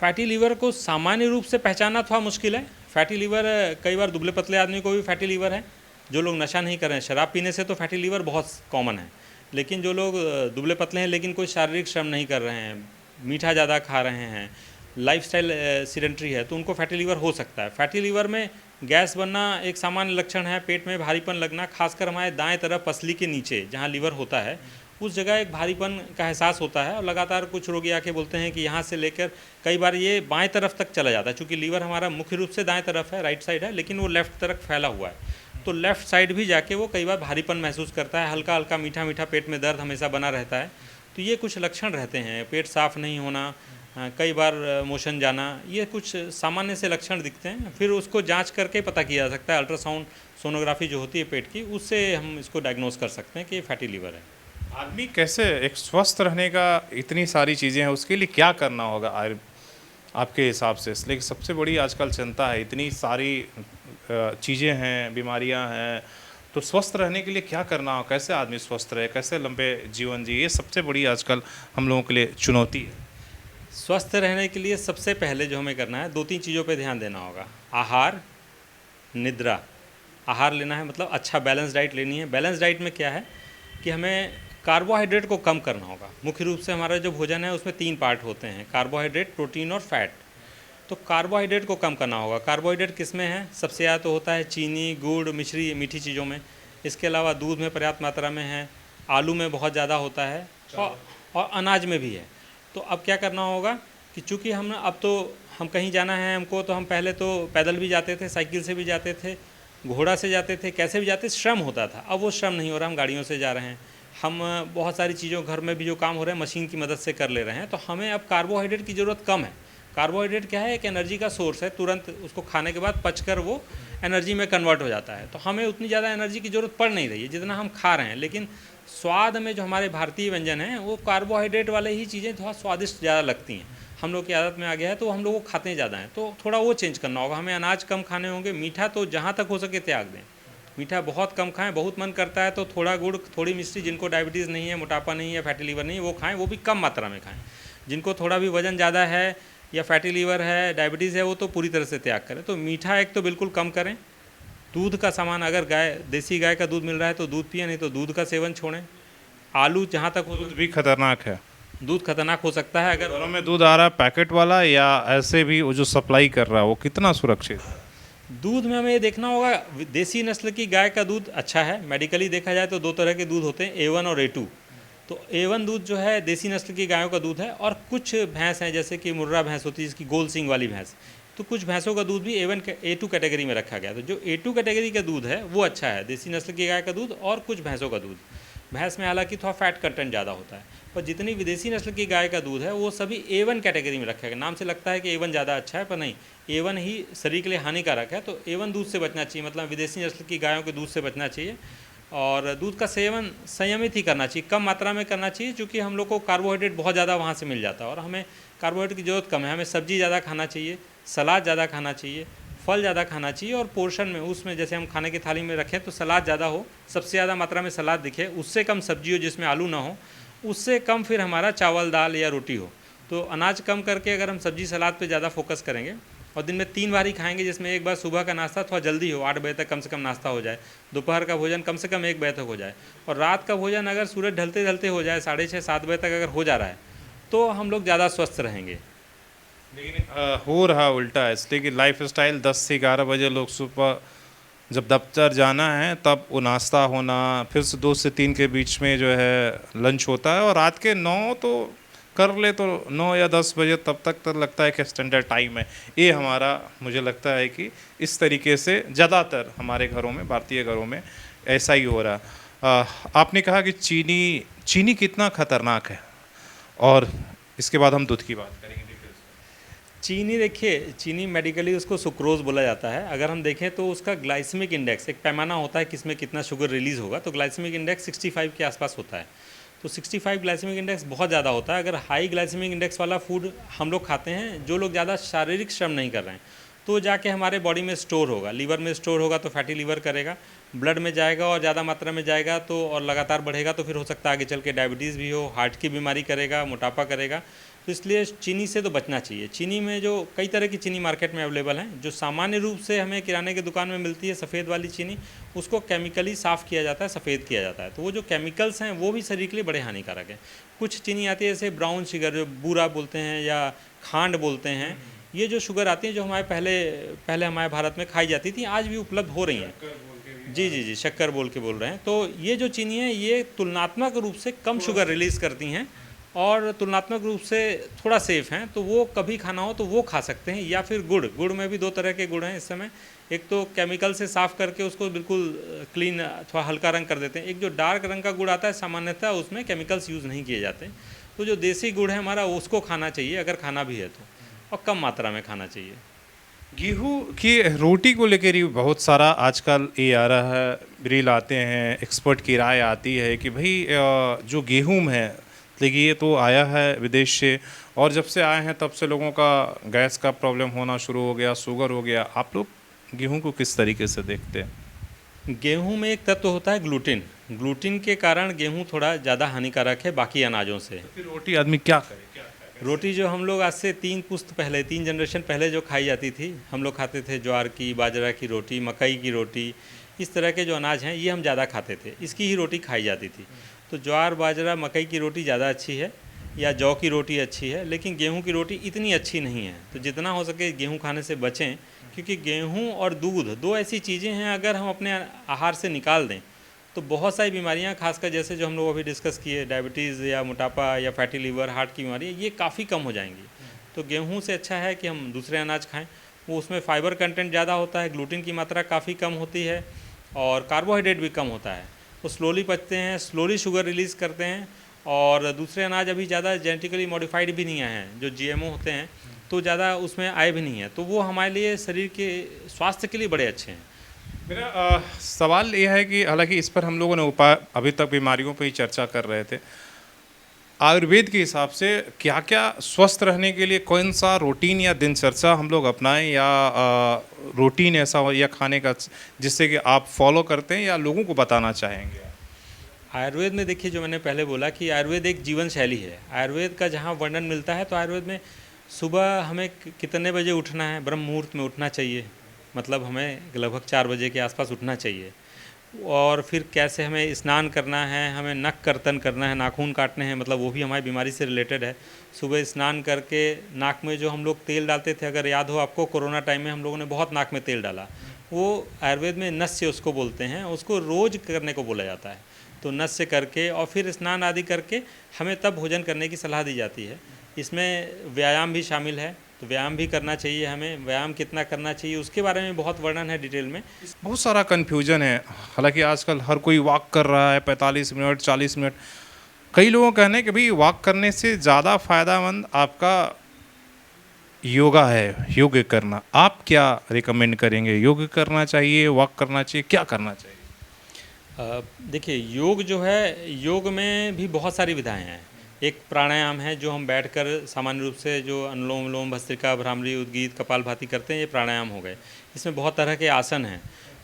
फैटी लीवर को सामान्य रूप से पहचानना थोड़ा मुश्किल है। फैटी लीवर कई बार दुबले पतले आदमी को भी फैटी लीवर है। जो लोग नशा नहीं कर रहे हैं, शराब पीने से तो फैटी लीवर बहुत कॉमन है, लेकिन जो लोग दुबले पतले हैं लेकिन कोई शारीरिक श्रम नहीं कर रहे हैं, मीठा ज़्यादा खा रहे हैं, लाइफस्टाइल सीडेंटरी है, तो उनको फैटी लीवर हो सकता है। फैटी लीवर में गैस बनना एक सामान्य लक्षण है, पेट में भारीपन लगना, खासकर हमारे दाएं तरफ पसली के नीचे जहाँ लीवर होता है, उस जगह एक भारीपन का एहसास होता है। और लगातार कुछ रोगी आके बोलते हैं कि यहाँ से लेकर कई बार ये बाएं तरफ तक चला जाता है, क्योंकि लीवर हमारा मुख्य रूप से दाएं तरफ है, राइट साइड है, लेकिन वो लेफ्ट तरफ फैला हुआ है। तो लेफ़्ट साइड भी जाके वो कई बार भारीपन महसूस करता है, हल्का हल्का मीठा मीठा पेट में दर्द हमेशा बना रहता है। तो ये कुछ लक्षण रहते हैं, पेट साफ़ नहीं होना, कई बार मोशन जाना, ये कुछ सामान्य से लक्षण दिखते हैं। फिर उसको जांच करके पता किया जा सकता है, अल्ट्रासाउंड सोनोग्राफी जो होती है पेट की, उससे हम इसको डायग्नोस कर सकते हैं कि ये फैटी लीवर है। आदमी कैसे एक स्वस्थ रहने का, इतनी सारी चीज़ें हैं, उसके लिए क्या करना होगा आपके हिसाब से? इसलिए सबसे बड़ी आजकल चिंता है, इतनी सारी चीज़ें हैं, बीमारियां हैं, तो स्वस्थ रहने के लिए क्या करना हो, कैसे आदमी स्वस्थ रहे, कैसे लंबे जीवन जिए, ये सबसे बड़ी आजकल हम लोगों के लिए चुनौती है। स्वस्थ रहने के लिए सबसे पहले जो हमें करना है, 2-3 चीज़ों पे ध्यान देना होगा। आहार, निद्रा। आहार लेना है मतलब अच्छा बैलेंस डाइट लेनी है। बैलेंस डाइट में क्या है कि हमें कार्बोहाइड्रेट को कम करना होगा। मुख्य रूप से हमारा जो भोजन है उसमें 3 पार्ट होते हैं, कार्बोहाइड्रेट, प्रोटीन और फैट। तो कार्बोहाइड्रेट को कम करना होगा। कार्बोहाइड्रेट किस में है? सबसे ज़्यादा तो होता है चीनी, गुड़, मिश्री, मीठी चीज़ों में। इसके अलावा दूध में पर्याप्त मात्रा में है, आलू में बहुत ज़्यादा होता है, और अनाज में भी है। तो अब क्या करना होगा कि चूँकि हम कहीं जाना है हमको, तो हम पहले तो पैदल भी जाते थे, साइकिल से भी जाते थे, घोड़ा से जाते थे, कैसे भी जाते, श्रम होता था। अब वो श्रम नहीं हो रहा, हम गाड़ियों से जा रहे हैं। हम बहुत सारी चीज़ों, घर में भी जो काम हो रहे हैं मशीन की मदद से कर ले रहे हैं। तो हमें अब कार्बोहाइड्रेट की ज़रूरत कम है। कार्बोहाइड्रेट क्या है? एक एनर्जी का सोर्स है, तुरंत उसको खाने के बाद पचकर वो एनर्जी में कन्वर्ट हो जाता है। तो हमें उतनी ज़्यादा एनर्जी की ज़रूरत पड़ नहीं रही है जितना हम खा रहे हैं। लेकिन स्वाद में जो हमारे भारतीय व्यंजन हैं, वो कार्बोहाइड्रेट वाले ही चीज़ें थोड़ा स्वादिष्ट ज़्यादा लगती हैं। हम लोग की आदत में आ गया है, तो हम लोग वो खाते हैं ज़्यादा हैं। तो थोड़ा वो चेंज करना होगा। हमें अनाज कम खाने होंगे, मीठा तो जहाँ तक हो सके त्याग दें। मीठा बहुत कम खाएं, बहुत मन करता है तो थोड़ा गुड़, थोड़ी मिश्री, जिनको डायबिटीज़ नहीं है, मोटापा नहीं है, फैटी लीवर नहीं है, वो खाएं, वो भी कम मात्रा में खाएं। जिनको थोड़ा भी वजन ज़्यादा है या फैटी लीवर है, डायबिटीज़ है, वो तो पूरी तरह से त्याग करें। तो मीठा एक तो बिल्कुल कम करें। दूध का सामान, अगर देसी गाय का दूध मिल रहा है तो दूध पिए, नहीं तो दूध का सेवन छोड़ें। आलू जहाँ तक हो, दूध भी खतरनाक है। दूध खतरनाक हो सकता है अगर घरों में दूध आ रहा है पैकेट वाला या ऐसे भी वो जो सप्लाई कर रहा है वो कितना सुरक्षित है? दूध में हमें ये देखना होगा। देसी नस्ल की गाय का दूध अच्छा है। मेडिकली देखा जाए तो दो तरह के दूध होते हैं, A1 और A2। तो A1 दूध जो है देसी नस्ल की गायों का दूध है, और कुछ भैंस हैं जैसे कि मुर्रा भैंस होती है जिसकी गोल सींग वाली भैंस, तो कुछ भैंसों का दूध भी A2 कैटेगरी में रखा गया। तो जो A2 कैटेगरी का दूध है वो अच्छा है, देसी नस्ल की गाय का दूध और कुछ भैंसों का दूध। भैंस में हालांकि थोड़ा फैट कंटेंट ज़्यादा होता है, पर जितनी विदेशी नस्ल की गाय का दूध है वो सभी A1 कैटेगरी में रखा गया। नाम से लगता है कि A1 ज़्यादा अच्छा है, पर नहीं, A1 ही शरीर के लिए हानिकारक है। तो A1 दूध से बचना चाहिए, मतलब विदेशी नस्ल की गायों के दूध से बचना चाहिए। और दूध का सेवन संयमित ही करना चाहिए, कम मात्रा में करना चाहिए, क्योंकि हम लोग को कार्बोहाइड्रेट बहुत ज़्यादा वहाँ से मिल जाता है और हमें कार्बोहाइड्रेट की ज़रूरत कम है। हमें सब्जी ज़्यादा खाना चाहिए, सलाद ज़्यादा खाना चाहिए, फल ज़्यादा खाना चाहिए, और पोर्शन में उसमें जैसे हम खाने की थाली में रखें तो सलाद ज़्यादा हो, सबसे ज़्यादा मात्रा में सलाद दिखे, उससे कम सब्जी हो जिसमें आलू ना हो, उससे कम फिर हमारा चावल दाल या रोटी हो। तो अनाज कम करके अगर हम सब्जी सलाद पे ज़्यादा फोकस करेंगे, और दिन में 3 बार ही खाएंगे, जिसमें एक बार सुबह का नाश्ता थोड़ा जल्दी हो, 8 बजे तक कम से कम नाश्ता हो जाए, दोपहर का भोजन कम से कम 1 बजे तक हो जाए, और रात का भोजन अगर सूरज ढलते ढलते हो जाए 6:30-7 बजे तक अगर हो जा रहा है, तो हम लोग ज़्यादा स्वस्थ रहेंगे। लेकिन हो रहा उल्टा है, इसलिए कि लाइफ स्टाइल 10 से 11 बजे लोग सुबह जब दफ्तर जाना है तब वो नाश्ता होना, फिर से 2 से 3 के बीच में जो है लंच होता है, और रात के 9 तो कर ले तो 9 या 10 बजे तब तक तो लगता है कि स्टैंडर्ड टाइम है। ये हमारा मुझे लगता है कि इस तरीके से ज़्यादातर हमारे घरों में, भारतीय घरों में ऐसा ही हो रहा। आपने कहा कि चीनी चीनी कितना खतरनाक है, और इसके बाद हम दूध की बात करेंगे। चीनी, देखिए चीनी मेडिकली उसको सुक्रोज बोला जाता है। अगर हम देखें तो उसका ग्लाइसेमिक इंडेक्स, एक पैमाना होता है किसमें कितना शुगर रिलीज़ होगा, तो ग्लाइसेमिक इंडेक्स 65 के आसपास होता है। तो 65 ग्लाइसेमिक इंडेक्स बहुत ज़्यादा होता है। अगर हाई ग्लाइसेमिक इंडेक्स वाला फूड हम लोग खाते हैं, जो लोग ज़्यादा शारीरिक श्रम नहीं कर रहे हैं, तो जाके हमारे बॉडी में स्टोर होगा, लीवर में स्टोर होगा तो फैटी लीवर करेगा, ब्लड में जाएगा और ज़्यादा मात्रा में जाएगा तो, और लगातार बढ़ेगा तो फिर हो सकता है आगे चल के डायबिटीज़ भी हो, हार्ट की बीमारी करेगा, मोटापा करेगा। तो इसलिए चीनी से तो बचना चाहिए। चीनी में जो कई तरह की चीनी मार्केट में अवेलेबल हैं, जो सामान्य रूप से हमें किराने की दुकान में मिलती है सफ़ेद वाली चीनी, उसको केमिकली साफ़ किया जाता है, सफ़ेद किया जाता है। तो वो जो केमिकल्स हैं वो भी शरीर के लिए बड़े हानिकारक हैं। कुछ चीनी आती है जैसे ब्राउन शुगर, जो बूरा बोलते हैं या खांड बोलते हैं, ये जो शुगर आती है जो हमारे पहले हमारे भारत में खाई जाती थी, आज भी उपलब्ध हो रही हैं। जी जी जी, शक्कर बोल के बोल रहे हैं। तो ये जो चीनी है ये तुलनात्मक रूप से कम शुगर रिलीज़ करती हैं और तुलनात्मक रूप से थोड़ा सेफ़ हैं, तो वो कभी खाना हो तो वो खा सकते हैं। या फिर गुड़ में भी 2 तरह के गुड़ हैं इस समय। एक तो केमिकल से साफ़ करके उसको बिल्कुल क्लीन, थोड़ा हल्का रंग कर देते हैं। एक जो डार्क रंग का गुड़ आता है, सामान्यतः उसमें केमिकल्स यूज़ नहीं किए जाते। तो जो देसी गुड़ है हमारा, उसको खाना चाहिए अगर खाना भी है तो, और कम मात्रा में खाना चाहिए। गेहूँ की रोटी को लेकर ही बहुत सारा आजकल ये आ रहा है, रील आते हैं, एक्सपर्ट की राय आती है कि भाई जो गेहूँ है, देखिए ये तो आया है विदेश से, और जब से आए हैं तब से लोगों का गैस का प्रॉब्लम होना शुरू हो गया, शुगर हो गया। आप लोग गेहूँ को किस तरीके से देखते हैं? गेहूं में एक तत्व होता है ग्लूटिन। ग्लूटिन के कारण गेहूं थोड़ा ज़्यादा हानिकारक है बाकी अनाजों से। तो फिर रोटी आदमी क्या करे, क्या खाए? रोटी जो हम लोग आज से 3 पुश्त पहले, 3 जनरेशन पहले जो खाई जाती थी, हम लोग खाते थे ज्वार की, बाजरा की रोटी, मकई की रोटी, इस तरह के जो अनाज हैं ये हम ज़्यादा खाते थे, इसकी ही रोटी खाई जाती थी। तो ज्वार बाजरा मकई की रोटी ज़्यादा अच्छी है, या जौ की रोटी अच्छी है, लेकिन गेहूं की रोटी इतनी अच्छी नहीं है। तो जितना हो सके गेहूं खाने से बचें, क्योंकि गेहूं और दूध 2 ऐसी चीज़ें हैं, अगर हम अपने आहार से निकाल दें तो बहुत सारी बीमारियां, खासकर जैसे जो हम लोग अभी डिस्कस किए, डायबिटीज़ या मोटापा या फैटी लीवर, हार्ट की बीमारी, ये काफ़ी कम हो जाएंगी। तो गेहूं से अच्छा है कि हम दूसरे अनाज खाएं, वो उसमें फाइबर कंटेंट ज़्यादा होता है, ग्लूटिन की मात्रा काफ़ी कम होती है, और कार्बोहाइड्रेट भी कम होता है। तो स्लोली पचते हैं, स्लोली शुगर रिलीज़ करते हैं। और दूसरे अनाज अभी ज़्यादा जेनेटिकली मॉडिफाइड भी नहीं आए हैं, जो GMO होते हैं, तो ज़्यादा उसमें आए भी नहीं है, तो वो हमारे लिए शरीर के स्वास्थ्य के लिए बड़े अच्छे हैं। मेरा सवाल ये है कि हालांकि इस पर हम लोगों ने उपाय अभी तक बीमारियों पर ही चर्चा कर रहे थे, आयुर्वेद के हिसाब से क्या क्या स्वस्थ रहने के लिए कौन सा रूटीन या दिनचर्या हम लोग अपनाएं, या रूटीन ऐसा हो या खाने का जिससे कि आप फॉलो करते हैं या लोगों को बताना चाहेंगे? आयुर्वेद में देखिए, जो मैंने पहले बोला कि आयुर्वेद एक जीवन शैली है। आयुर्वेद का जहाँ वर्णन मिलता है, तो आयुर्वेद में सुबह हमें कितने बजे उठना है, ब्रह्म मुहूर्त में उठना चाहिए, मतलब हमें लगभग 4 बजे के आसपास उठना चाहिए। और फिर कैसे हमें स्नान करना है, हमें नख कर्तन करना है, नाखून काटने हैं, मतलब वो भी हमारी बीमारी से रिलेटेड है। सुबह स्नान करके नाक में जो हम लोग तेल डालते थे, अगर याद हो आपको, कोरोना टाइम में हम लोगों ने बहुत नाक में तेल डाला, वो आयुर्वेद में नस्य उसको बोलते हैं, उसको रोज़ करने को बोला जाता है। तो नस्य करके और फिर स्नान आदि करके हमें तब भोजन करने की सलाह दी जाती है। इसमें व्यायाम भी शामिल है, तो व्यायाम भी करना चाहिए हमें। व्यायाम कितना करना चाहिए उसके बारे में बहुत वर्णन है डिटेल में। बहुत सारा कन्फ्यूजन है। हालांकि आजकल हर कोई वॉक कर रहा है 45 मिनट 40 मिनट। कई लोगों का कहना है कि भाई वॉक करने से ज़्यादा फायदामंद आपका योगा है, योग करना। आप क्या रिकमेंड करेंगे? योग करना चाहिए, वॉक करना चाहिए, क्या करना चाहिए? देखिए, योग जो है, योग में भी बहुत सारी विधाएं हैं। एक प्राणायाम है जो हम बैठकर सामान्य रूप से जो अनुलोम विलोम भस्त्रिका भ्रामरी उद्गीत कपालभाति करते हैं, ये प्राणायाम हो गए। इसमें बहुत तरह के आसन हैं,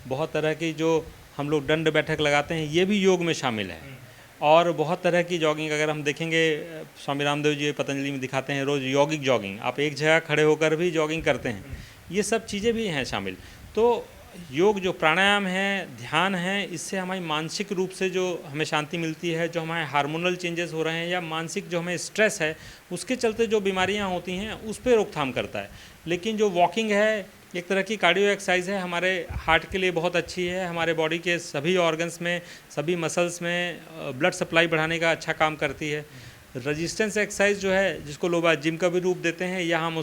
बहुत तरह की जो हम लोग दंड बैठक लगाते हैं, ये भी योग में शामिल है। और बहुत तरह की जॉगिंग अगर हम देखेंगे, स्वामी रामदेव जी पतंजलि में दिखाते हैं रोज़ यौगिक जॉगिंग, आप एक जगह खड़े होकर भी जॉगिंग करते हैं, ये सब चीज़ें भी हैं शामिल। तो योग जो प्राणायाम है, ध्यान है, इससे हमारी मानसिक रूप से जो हमें शांति मिलती है, जो हमारे हार्मोनल चेंजेस हो रहे हैं या मानसिक जो हमें स्ट्रेस है, उसके चलते जो बीमारियां होती हैं उस पर रोकथाम करता है। लेकिन जो वॉकिंग है, एक तरह की कार्डियो एक्सरसाइज है, हमारे हार्ट के लिए बहुत अच्छी है, हमारे बॉडी के सभी ऑर्गन्स में, सभी मसल्स में ब्लड सप्लाई बढ़ाने का अच्छा काम करती है। रेजिस्टेंस एक्सरसाइज जो है, जिसको लोग आज जिम का भी रूप देते हैं, या हम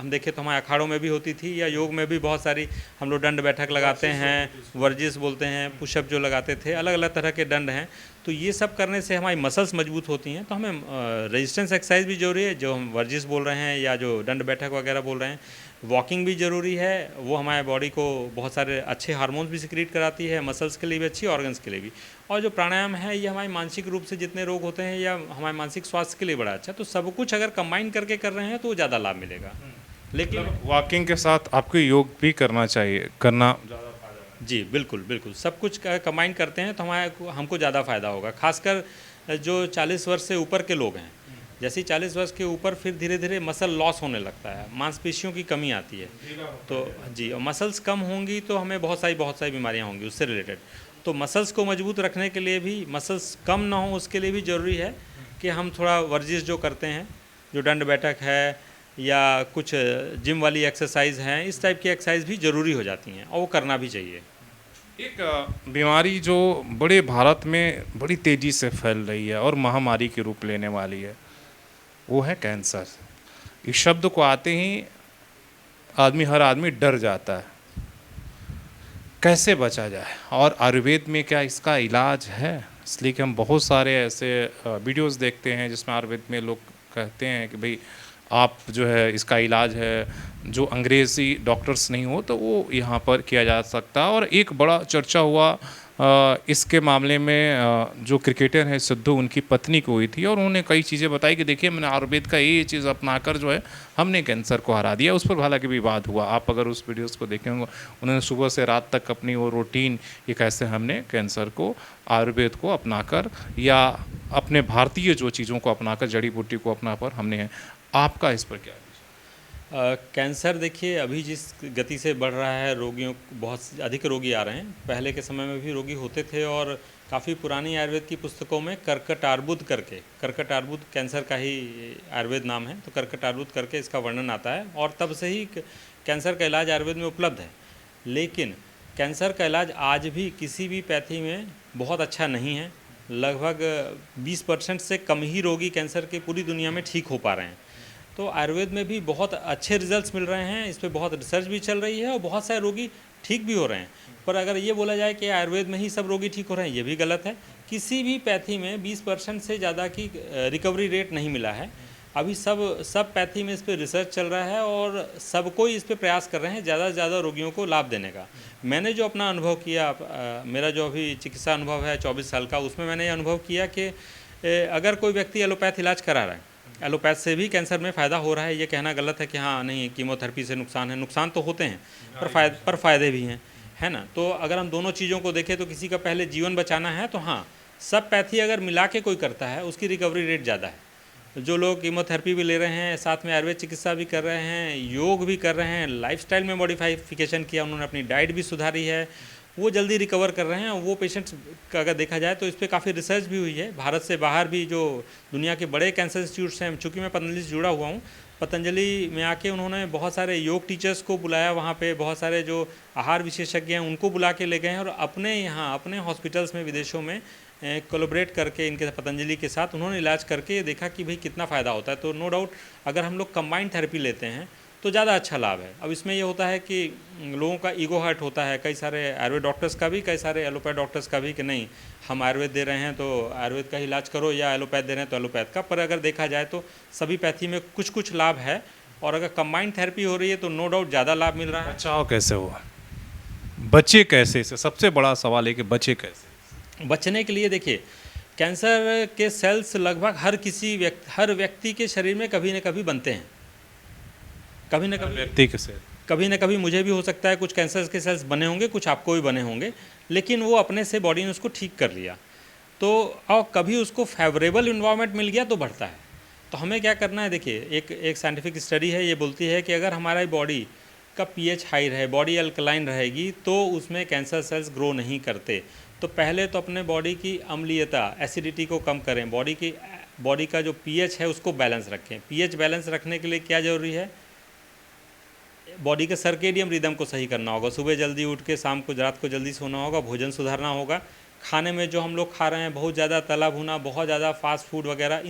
देखें तो हमारे अखाड़ों में भी होती थी, या योग में भी बहुत सारी हम लोग दंड बैठक लगाते हैं, वर्जिश बोलते हैं, पुशअप जो लगाते थे, अलग अलग तरह के दंड हैं। तो ये सब करने से हमारी मसल्स मजबूत होती हैं। तो हमें रेजिस्टेंस एक्सरसाइज भी जरूरी है, जो हम वर्जिश बोल रहे हैं या जो दंड बैठक वगैरह बोल रहे हैं। वॉकिंग भी ज़रूरी है, वो हमारे बॉडी को बहुत सारे अच्छे हार्मोन्स भी सिक्रीट कराती है, मसल्स के लिए भी अच्छी, ऑर्गन्स के लिए भी। और जो प्राणायाम है, ये हमारे मानसिक रूप से जितने रोग होते हैं या हमारे मानसिक स्वास्थ्य के लिए बड़ा अच्छा। तो सब कुछ अगर कंबाइन करके कर रहे हैं तो ज़्यादा लाभ मिलेगा। लेकिन वॉकिंग के साथ आपको योग भी करना चाहिए, करना जी बिल्कुल बिल्कुल, सब कुछ कंबाइन करते हैं तो हमको ज़्यादा फ़ायदा होगा। खासकर जो 40 वर्ष से ऊपर के लोग हैं, जैसे ही 40 वर्ष के ऊपर फिर धीरे धीरे मसल लॉस होने लगता है, मांसपेशियों की कमी आती है। तो जी, और मसल्स कम होंगी तो हमें बहुत सारी बीमारियां होंगी उससे रिलेटेड। तो मसल्स को मजबूत रखने के लिए भी, मसल्स कम ना हो उसके लिए भी ज़रूरी है कि हम थोड़ा वर्जिश जो करते हैं, जो दंड बैठक है या कुछ जिम वाली एक्सरसाइज हैं, इस टाइप की एक्सरसाइज भी ज़रूरी हो जाती हैं और वो करना भी चाहिए। एक बीमारी जो बड़े भारत में बड़ी तेज़ी से फैल रही है और महामारी के रूप लेने वाली है, वो है कैंसर। इस शब्द को आते ही हर आदमी डर जाता है। कैसे बचा जाए, और आयुर्वेद में क्या इसका इलाज है? इसलिए कि हम बहुत सारे ऐसे वीडियोस देखते हैं जिसमें आयुर्वेद में लोग कहते हैं कि भाई आप जो है इसका इलाज है, जो अंग्रेज़ी डॉक्टर्स नहीं हो तो वो यहाँ पर किया जा सकता है। और एक बड़ा चर्चा हुआ इसके मामले में, जो क्रिकेटर है सिद्धू, उनकी पत्नी को हुई थी और उन्होंने कई चीज़ें बताई कि देखिए मैंने आयुर्वेद का ये चीज़ अपनाकर जो है हमने कैंसर को हरा दिया। उस पर हालांकि विवाद हुआ, आप अगर उस वीडियोस को देखे होंगे, उन्होंने सुबह से रात तक अपनी वो रूटीन, ये कैसे हमने कैंसर को आयुर्वेद को अपनाकर या अपने भारतीय जो चीज़ों को अपनाकर, जड़ी बूटी को अपनाकर हमने। आपका इस पर क्या? कैंसर देखिए, अभी जिस गति से बढ़ रहा है, रोगियों, बहुत अधिक रोगी आ रहे हैं। पहले के समय में भी रोगी होते थे और काफ़ी पुरानी आयुर्वेद की पुस्तकों में कर्कटार्बुद करके, कर्कटार्बुद कैंसर का ही आयुर्वेद नाम है, तो कर्कटार्बुद करके इसका वर्णन आता है और तब से ही कैंसर का इलाज आयुर्वेद में उपलब्ध है। लेकिन कैंसर का इलाज आज भी किसी भी पैथी में बहुत अच्छा नहीं है। लगभग 20% से कम ही रोगी कैंसर के पूरी दुनिया में ठीक हो पा रहे हैं। तो आयुर्वेद में भी बहुत अच्छे रिजल्ट्स मिल रहे हैं, इस पर बहुत रिसर्च भी चल रही है और बहुत सारे रोगी ठीक भी हो रहे हैं। पर अगर ये बोला जाए कि आयुर्वेद में ही सब रोगी ठीक हो रहे हैं, ये भी गलत है। किसी भी पैथी में 20% से ज़्यादा की रिकवरी रेट नहीं मिला है। अभी सब पैथी में इस पर रिसर्च चल रहा है और सब कोई इस पर प्रयास कर रहे हैं ज़्यादा से ज़्यादा रोगियों को लाभ देने का। मैंने जो अपना अनुभव किया, मेरा जो अभी चिकित्सा अनुभव है 24 साल का, उसमें मैंने ये अनुभव किया कि अगर कोई व्यक्ति एलोपैथ इलाज करा रहा है, एलोपैथ से भी कैंसर में फ़ायदा हो रहा है, ये कहना गलत है कि हाँ नहीं कीमोथेरेपी से नुकसान है। नुकसान तो होते हैं पर फ़ायदे भी हैं, है ना। तो अगर हम दोनों चीज़ों को देखें तो किसी का पहले जीवन बचाना है तो हाँ, सब पैथी अगर मिला के कोई करता है उसकी रिकवरी रेट ज़्यादा है। जो लोग कीमोथेरेपी भी ले रहे हैं, साथ में आयुर्वेद चिकित्सा भी कर रहे हैं, योग भी कर रहे हैं, लाइफस्टाइल में मॉडिफिकेशन किया, उन्होंने अपनी डाइट भी सुधारी है, वो जल्दी रिकवर कर रहे हैं। और वो पेशेंट्स का अगर देखा जाए तो इस पर काफ़ी रिसर्च भी हुई है। भारत से बाहर भी जो दुनिया के बड़े कैंसर इंस्टीट्यूट्स हैं, चूँकि मैं पतंजलि से जुड़ा हुआ हूँ, पतंजलि में आके उन्होंने बहुत सारे योग टीचर्स को बुलाया, वहाँ पे बहुत सारे जो आहार विशेषज्ञ हैं उनको बुला के ले गए हैं, और अपने यहाँ अपने हॉस्पिटल्स में विदेशों में कोलैबोरेट करके इनके पतंजलि के साथ उन्होंने इलाज करके देखा कि भाई कितना फ़ायदा होता है। तो नो डाउट अगर हम लोग कंबाइंड थेरेपी लेते हैं तो ज़्यादा अच्छा लाभ है। अब इसमें ये होता है कि लोगों का ईगो हर्ट होता है, कई सारे आयुर्वेद डॉक्टर्स का भी, कई सारे एलोपैथ डॉक्टर्स का भी, कि नहीं हम आयुर्वेद दे रहे हैं तो आयुर्वेद का ही इलाज करो, या एलोपैथ दे रहे हैं तो एलोपैथ का। पर अगर देखा जाए तो सभी पैथी में कुछ कुछ लाभ है, और अगर कंबाइंड थेरेपी हो रही है तो नो डाउट ज़्यादा लाभ मिल रहा है। बचाव कैसे हुआ, बचे कैसे इससे, सबसे बड़ा सवाल है कि बचे कैसे। बचने के लिए देखिए, कैंसर के सेल्स लगभग हर व्यक्ति के शरीर में कभी न कभी बनते हैं, कभी न कभी व्यक्ति के से कभी ना कभी मुझे भी हो सकता है कुछ कैंसर के सेल्स बने होंगे, कुछ आपको भी बने होंगे, लेकिन वो अपने से बॉडी ने उसको ठीक कर लिया। तो और कभी उसको फेवरेबल इन्वायरमेंट मिल गया तो बढ़ता है। तो हमें क्या करना है, देखिए एक साइंटिफिक स्टडी है, ये बोलती है कि अगर हमारी बॉडी का पीएच हाई रहे, बॉडी अल्कलाइन रहेगी, तो उसमें कैंसर सेल्स ग्रो नहीं करते। तो पहले तो अपने बॉडी की अम्लीयता, एसिडिटी को कम करें, बॉडी का जो पीएच है उसको बैलेंस रखें। पीएच बैलेंस रखने के लिए क्या ज़रूरी है, बॉडी के सर्केडियम रिदम को सही करना होगा। सुबह जल्दी उठ के शाम को रात को जल्दी सोना होगा, भोजन सुधारना होगा। खाने में जो हम लोग खा रहे हैं, बहुत ज़्यादा तला भुना, बहुत ज़्यादा फास्ट फूड वगैरह,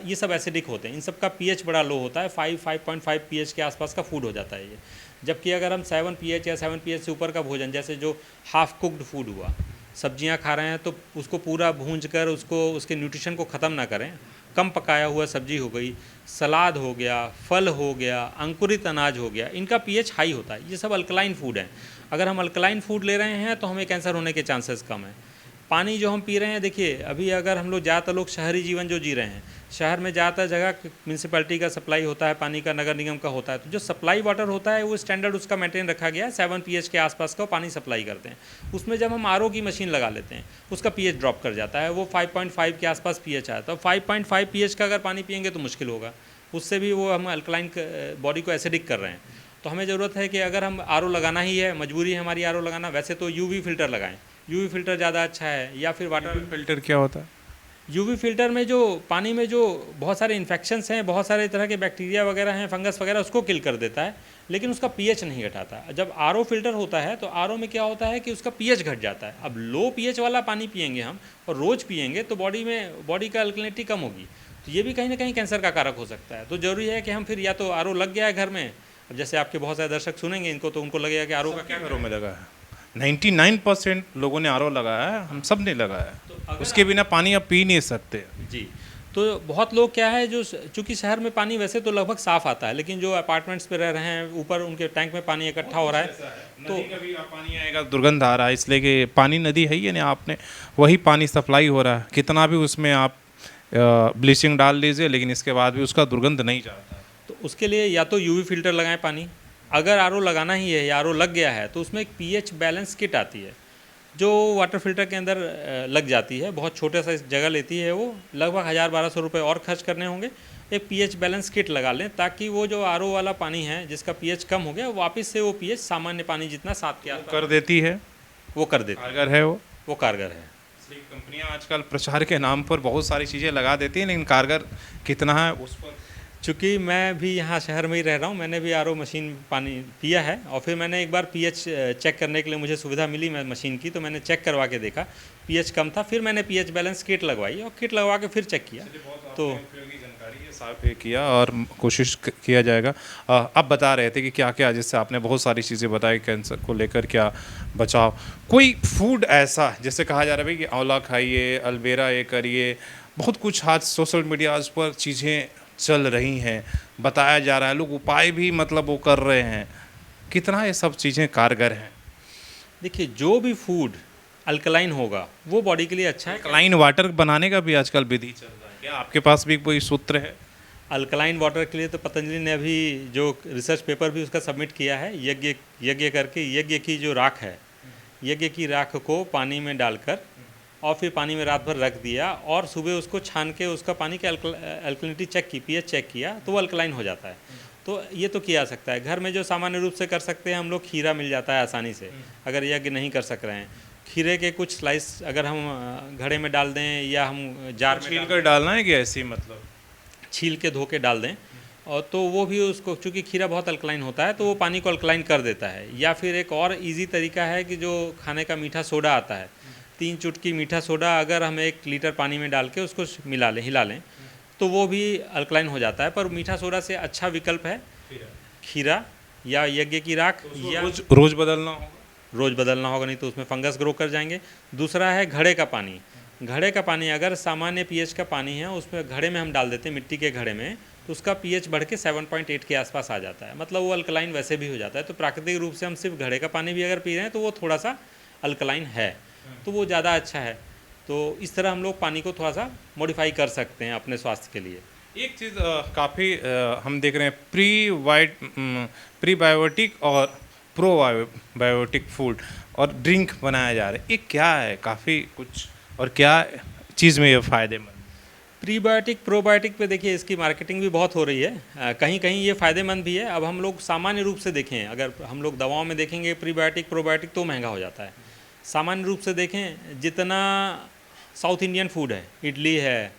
ये सब एसिडिक होते हैं, इन सब का पीएच बड़ा लो होता है, 5.5 पीएच के आसपास का फूड हो जाता है ये। जबकि अगर हम 7 पीएच या 7 पीएच से ऊपर का भोजन, जैसे जो हाफ कुक्ड फूड हुआ, सब्जियां खा रहे हैं तो उसको पूरा भूंज कर उसके न्यूट्रिशन को ख़त्म ना करें, कम पकाया हुआ सब्जी हो गई, सलाद हो गया, फल हो गया, अंकुरित अनाज हो गया, इनका पीएच हाई होता है। ये सब अल्कलाइन फूड हैं। अगर हम अल्कलाइन फूड ले रहे हैं तो हमें कैंसर होने के चांसेस कम हैं। पानी जो हम पी रहे हैं, देखिए अभी अगर हम लोग ज़्यादातर लोग शहरी जीवन जो जी रहे हैं, शहर में ज़्यादातर जगह म्यूनसिपैलिटी का सप्लाई होता है, पानी का नगर निगम का होता है, तो जो सप्लाई वाटर होता है वो स्टैंडर्ड उसका मेंटेन रखा गया है, 7 पीएच के आसपास का पानी सप्लाई करते हैं। उसमें जब हम आरओ की मशीन लगा लेते हैं, उसका पीएच ड्रॉप कर जाता है, वो 5.5 के आसपास पीएच आता है। तो 5.5 पीएच का अगर पानी पियेंगे तो मुश्किल होगा, उससे भी वो हम अल्कलाइन बॉडी को एसिडिक कर रहे हैं। तो हमें ज़रूरत है कि अगर हम आरओ लगाना ही है, मजबूरी है हमारी आरओ लगाना, वैसे तो यूवी फिल्टर लगाएं, यूवी फिल्टर ज़्यादा अच्छा है। या फिर वाटर फिल्टर क्या होता है? यूवी फिल्टर में जो पानी में जो बहुत सारे इन्फेक्शंस हैं, बहुत सारे तरह के बैक्टीरिया वगैरह हैं, फंगस वगैरह, उसको किल कर देता है, लेकिन उसका पीएच नहीं घटाता। जब आरओ फिल्टर होता है तो आरओ में क्या होता है कि उसका पीएच घट जाता है। अब लो पीएच वाला पानी पियेंगे हम और रोज़ पियेंगे तो बॉडी का अल्कलिनिटी कम होगी, तो ये भी कहीं ना कहीं कैंसर का कारक हो सकता है। तो ज़रूरी है कि हम फिर या तो आरओ लग गया है घर में, अब जैसे आपके बहुत सारे दर्शक सुनेंगे इनको, तो उनको लगेगा कि आरओ का क्या घरों में लगा है। 99% लोगों ने आरओ लगाया है, हम सब ने लगाया है, तो उसके बिना पानी आप पी नहीं सकते जी। तो बहुत लोग क्या है, जो चूँकि शहर में पानी वैसे तो लगभग साफ़ आता है, लेकिन जो अपार्टमेंट्स पे रह रहे हैं, ऊपर उनके टैंक में पानी इकट्ठा हो रहा है, तो कभी पानी आएगा दुर्गंध आ रहा है, इसलिए कि पानी नदी है ही नहीं, आपने वही पानी सप्लाई हो रहा है, कितना भी उसमें आप ब्लीचिंग डाल लीजिए, लेकिन इसके बाद भी उसका दुर्गंध नहीं जाता। तो उसके लिए या तो यूवी फिल्टर लगाएं पानी, अगर आरओ लगाना ही है या आरओ लग गया है तो उसमें एक पीएच बैलेंस किट आती है जो वाटर फिल्टर के अंदर लग जाती है, बहुत छोटा सा जगह लेती है, वो लगभग 1000-1200 रुपये और खर्च करने होंगे। एक पीएच बैलेंस किट लगा लें ताकि वो जो आरओ वाला पानी है जिसका पीएच कम हो गया, वापस से वो पीएच सामान्य पानी जितना 7 के आसपास कर देती है, वो कर देती है। कारगर है वो कारगर है। कंपनियां आजकल प्रचार के नाम पर बहुत सारी चीज़ें लगा देती हैं, लेकिन कारगर कितना है उस पर। चूँकि मैं भी यहाँ शहर में ही रह रहा हूँ, मैंने भी आरओ मशीन पानी पिया है, और फिर मैंने एक बार पीएच चेक करने के लिए मुझे सुविधा मिली मैं मशीन की, तो मैंने चेक करवा के देखा पीएच कम था, फिर मैंने पीएच बैलेंस किट लगवाई और किट लगवा के फिर चेक किया। तो जानकारी किया और कोशिश किया जाएगा। आप बता रहे थे कि क्या क्या, जैसे आपने बहुत सारी चीज़ें बताई कैंसर को लेकर, क्या बचाव, कोई फूड ऐसा जैसे कहा जा रहा है कि आंवला खाइए, एलोवेरा ये करिए, बहुत कुछ आज सोशल मीडिया पर चीज़ें चल रही हैं, बताया जा रहा है, लोग उपाय भी मतलब वो कर रहे हैं, कितना ये सब चीज़ें कारगर हैं? देखिए, जो भी फूड अल्कलाइन होगा वो बॉडी के लिए अच्छा है। अल्कलाइन वाटर बनाने का भी आजकल विधि चल रहा है, क्या आपके पास भी कोई सूत्र है? अल्कलाइन वाटर के लिए तो पतंजलि ने अभी जो रिसर्च पेपर भी उसका सबमिट किया है, यज्ञ करके, यज्ञ की जो राख है, यज्ञ की राख को पानी में डालकर और फिर पानी में रात भर रख दिया और सुबह उसको छान के उसका पानी की अल्कलिनिटी चेक की, पीएच चेक किया, तो वो अल्कलाइन हो जाता है। तो ये तो किया जा सकता है। घर में जो सामान्य रूप से कर सकते हैं हम लोग, खीरा मिल जाता है आसानी से, अगर यज्ञ नहीं कर सक रहे हैं, खीरे के कुछ स्लाइस अगर हम घड़े में डाल दें या हम जार में छील कर डालना है कि ऐसे ही मतलब? छील के धो के डाल दें, और तो वो भी उसको, चूँकि खीरा बहुत अल्कलाइन होता है तो वो पानी को अल्कलाइन कर देता है। या फिर एक और इजी तरीका है कि जो खाने का मीठा सोडा आता है, 3 चुटकी मीठा सोडा अगर हम 1 लीटर पानी में डाल के उसको मिला लें, हिला लें, तो वो भी अल्कलाइन हो जाता है। पर मीठा सोडा से अच्छा विकल्प है खीरा या यज्ञ की राख, या रोज बदलना होगा? रोज़ बदलना होगा, नहीं तो उसमें फंगस ग्रो कर जाएंगे। दूसरा है घड़े का पानी। घड़े का पानी अगर सामान्य पीएच का पानी है, उसमें घड़े में हम डाल देते हैं, मिट्टी के घड़े में, तो उसका पीएच बढ़ के 7.8 के आसपास आ जाता है, मतलब वो अल्कलाइन वैसे भी हो जाता है। तो प्राकृतिक रूप से हम सिर्फ घड़े का पानी भी अगर पी रहे हैं तो वो थोड़ा सा अल्कलाइन है, तो वो ज़्यादा अच्छा है। तो इस तरह हम लोग पानी को थोड़ा सा मॉडिफाई कर सकते हैं अपने स्वास्थ्य के लिए। एक चीज़ काफ़ी हम देख रहे हैं, प्रीबायोटिक और प्रोबायोटिक फूड और ड्रिंक बनाया जा रहा है, ये क्या है? काफ़ी कुछ, और क्या चीज़ में ये फ़ायदेमंद? प्रीबायोटिक प्रोबायोटिक पे देखिए इसकी मार्केटिंग भी बहुत हो रही है, कहीं कहीं ये फ़ायदेमंद भी है। अब हम लोग सामान्य रूप से देखें, अगर हम लोग दवाओं में देखेंगे प्रीबायोटिक प्रोबायोटिक तो महंगा हो जाता है। सामान्य रूप से देखें, जितना साउथ इंडियन फूड है, इडली है,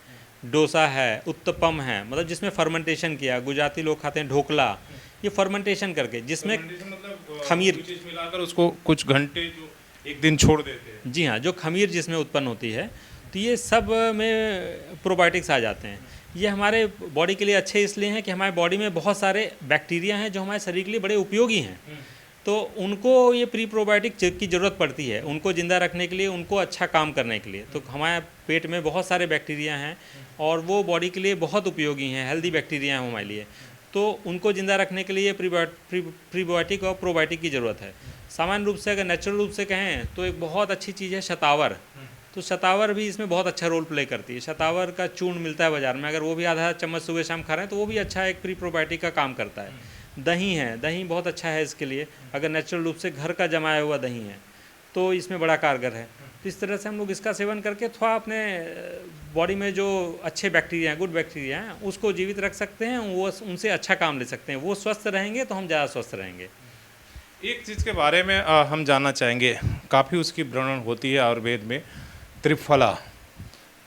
डोसा है, उत्तपम है, मतलब जिसमें फर्मेंटेशन किया, गुजराती लोग खाते हैं ढोकला, ये फर्मेंटेशन करके, जिसमें खमीर चीज़ मिलाकर उसको कुछ घंटे जो एक दिन छोड़ देते हैं। जी हाँ, जो खमीर जिसमें उत्पन्न होती है, तो ये सब में प्रोबायोटिक्स आ जाते हैं। ये हमारे बॉडी के लिए अच्छे इसलिए हैं कि हमारे बॉडी में बहुत सारे बैक्टीरिया हैं जो हमारे शरीर के लिए बड़े उपयोगी हैं, तो उनको ये प्री प्रोबायोटिक की ज़रूरत पड़ती है, उनको ज़िंदा रखने के लिए, उनको अच्छा काम करने के लिए। तो हमारे पेट में बहुत सारे बैक्टीरिया हैं और वो बॉडी के लिए बहुत उपयोगी हैं, हेल्दी बैक्टीरिया हैं हमारे लिए, तो उनको ज़िंदा रखने के लिए प्रीबायोटिक और प्रोबायोटिक की ज़रूरत है। सामान्य रूप से अगर नेचुरल रूप से कहें तो एक बहुत अच्छी चीज़ है शतावर। तो शतावर भी इसमें बहुत अच्छा रोल प्ले करती है। शतावर का चूर्ण मिलता है बाज़ार में, अगर वो भी आधा चम्मच सुबह शाम खा रहे हैं तो वो भी अच्छा एक प्री प्रोबायोटिक का काम करता है। दही है, दही बहुत अच्छा है इसके लिए, अगर नेचुरल रूप से घर का जमाया हुआ दही है तो इसमें बड़ा कारगर है। तो इस तरह से हम लोग इसका सेवन करके थोड़ा अपने बॉडी में जो अच्छे बैक्टीरिया हैं, गुड बैक्टीरिया हैं, उसको जीवित रख सकते हैं, वो उनसे अच्छा काम ले सकते हैं। वो स्वस्थ रहेंगे तो हम ज़्यादा स्वस्थ रहेंगे। एक चीज़ के बारे में हम जानना चाहेंगे, काफ़ी उसकी वर्णन होती है आयुर्वेद में, त्रिफला।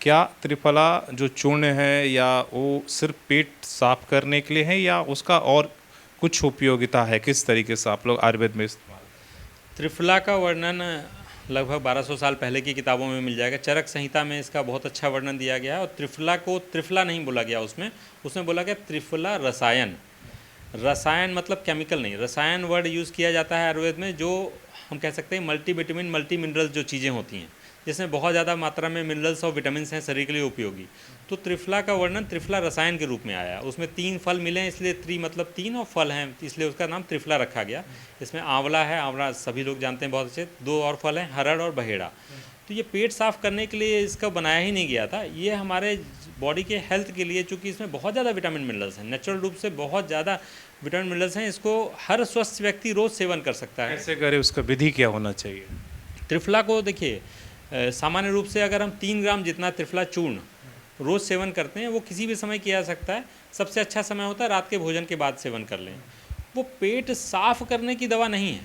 क्या त्रिफला जो चूर्ण है या वो सिर्फ पेट साफ करने के लिए है या उसका और कुछ उपयोगिता है? किस तरीके से आप लोग आयुर्वेद में इस्तेमाल? त्रिफला का वर्णन लगभग 1200 साल पहले की किताबों में मिल जाएगा। चरक संहिता में इसका बहुत अच्छा वर्णन दिया गया है, और त्रिफला को त्रिफला नहीं बोला गया उसमें बोला गया त्रिफला रसायन। रसायन मतलब केमिकल नहीं, रसायन वर्ड यूज़ किया जाता है आयुर्वेद में, जो हम कह सकते हैं मल्टीविटामिन मल्टी मिनरल्स जो चीज़ें होती हैं, जिसमें बहुत ज़्यादा मात्रा में मिनरल्स और विटामिन हैं शरीर के लिए उपयोगी। तो त्रिफला का वर्णन त्रिफला रसायन के रूप में आया। उसमें 3 फल मिले हैं, इसलिए त्रि मतलब 3 और फल हैं, इसलिए उसका नाम त्रिफला रखा गया। इसमें आंवला है, आंवला सभी लोग जानते हैं बहुत अच्छे, 2 और फल हैं, हरड़ और बहेड़ा। तो ये पेट साफ करने के लिए इसका बनाया ही नहीं गया था, ये हमारे बॉडी के हेल्थ के लिए, चूँकि इसमें बहुत ज़्यादा विटामिन मिनरल्स हैं, नेचुरल रूप से बहुत ज़्यादा विटामिन मिनरल्स हैं, इसको हर स्वस्थ व्यक्ति रोज़ सेवन कर सकता है। कैसे करे, उसका विधि क्या होना चाहिए? त्रिफला को देखिए, सामान्य रूप से अगर हम 3 ग्राम जितना त्रिफला चूर्ण रोज़ सेवन करते हैं, वो किसी भी समय किया जा सकता है। सबसे अच्छा समय होता है रात के भोजन के बाद सेवन कर लें। वो पेट साफ करने की दवा नहीं है,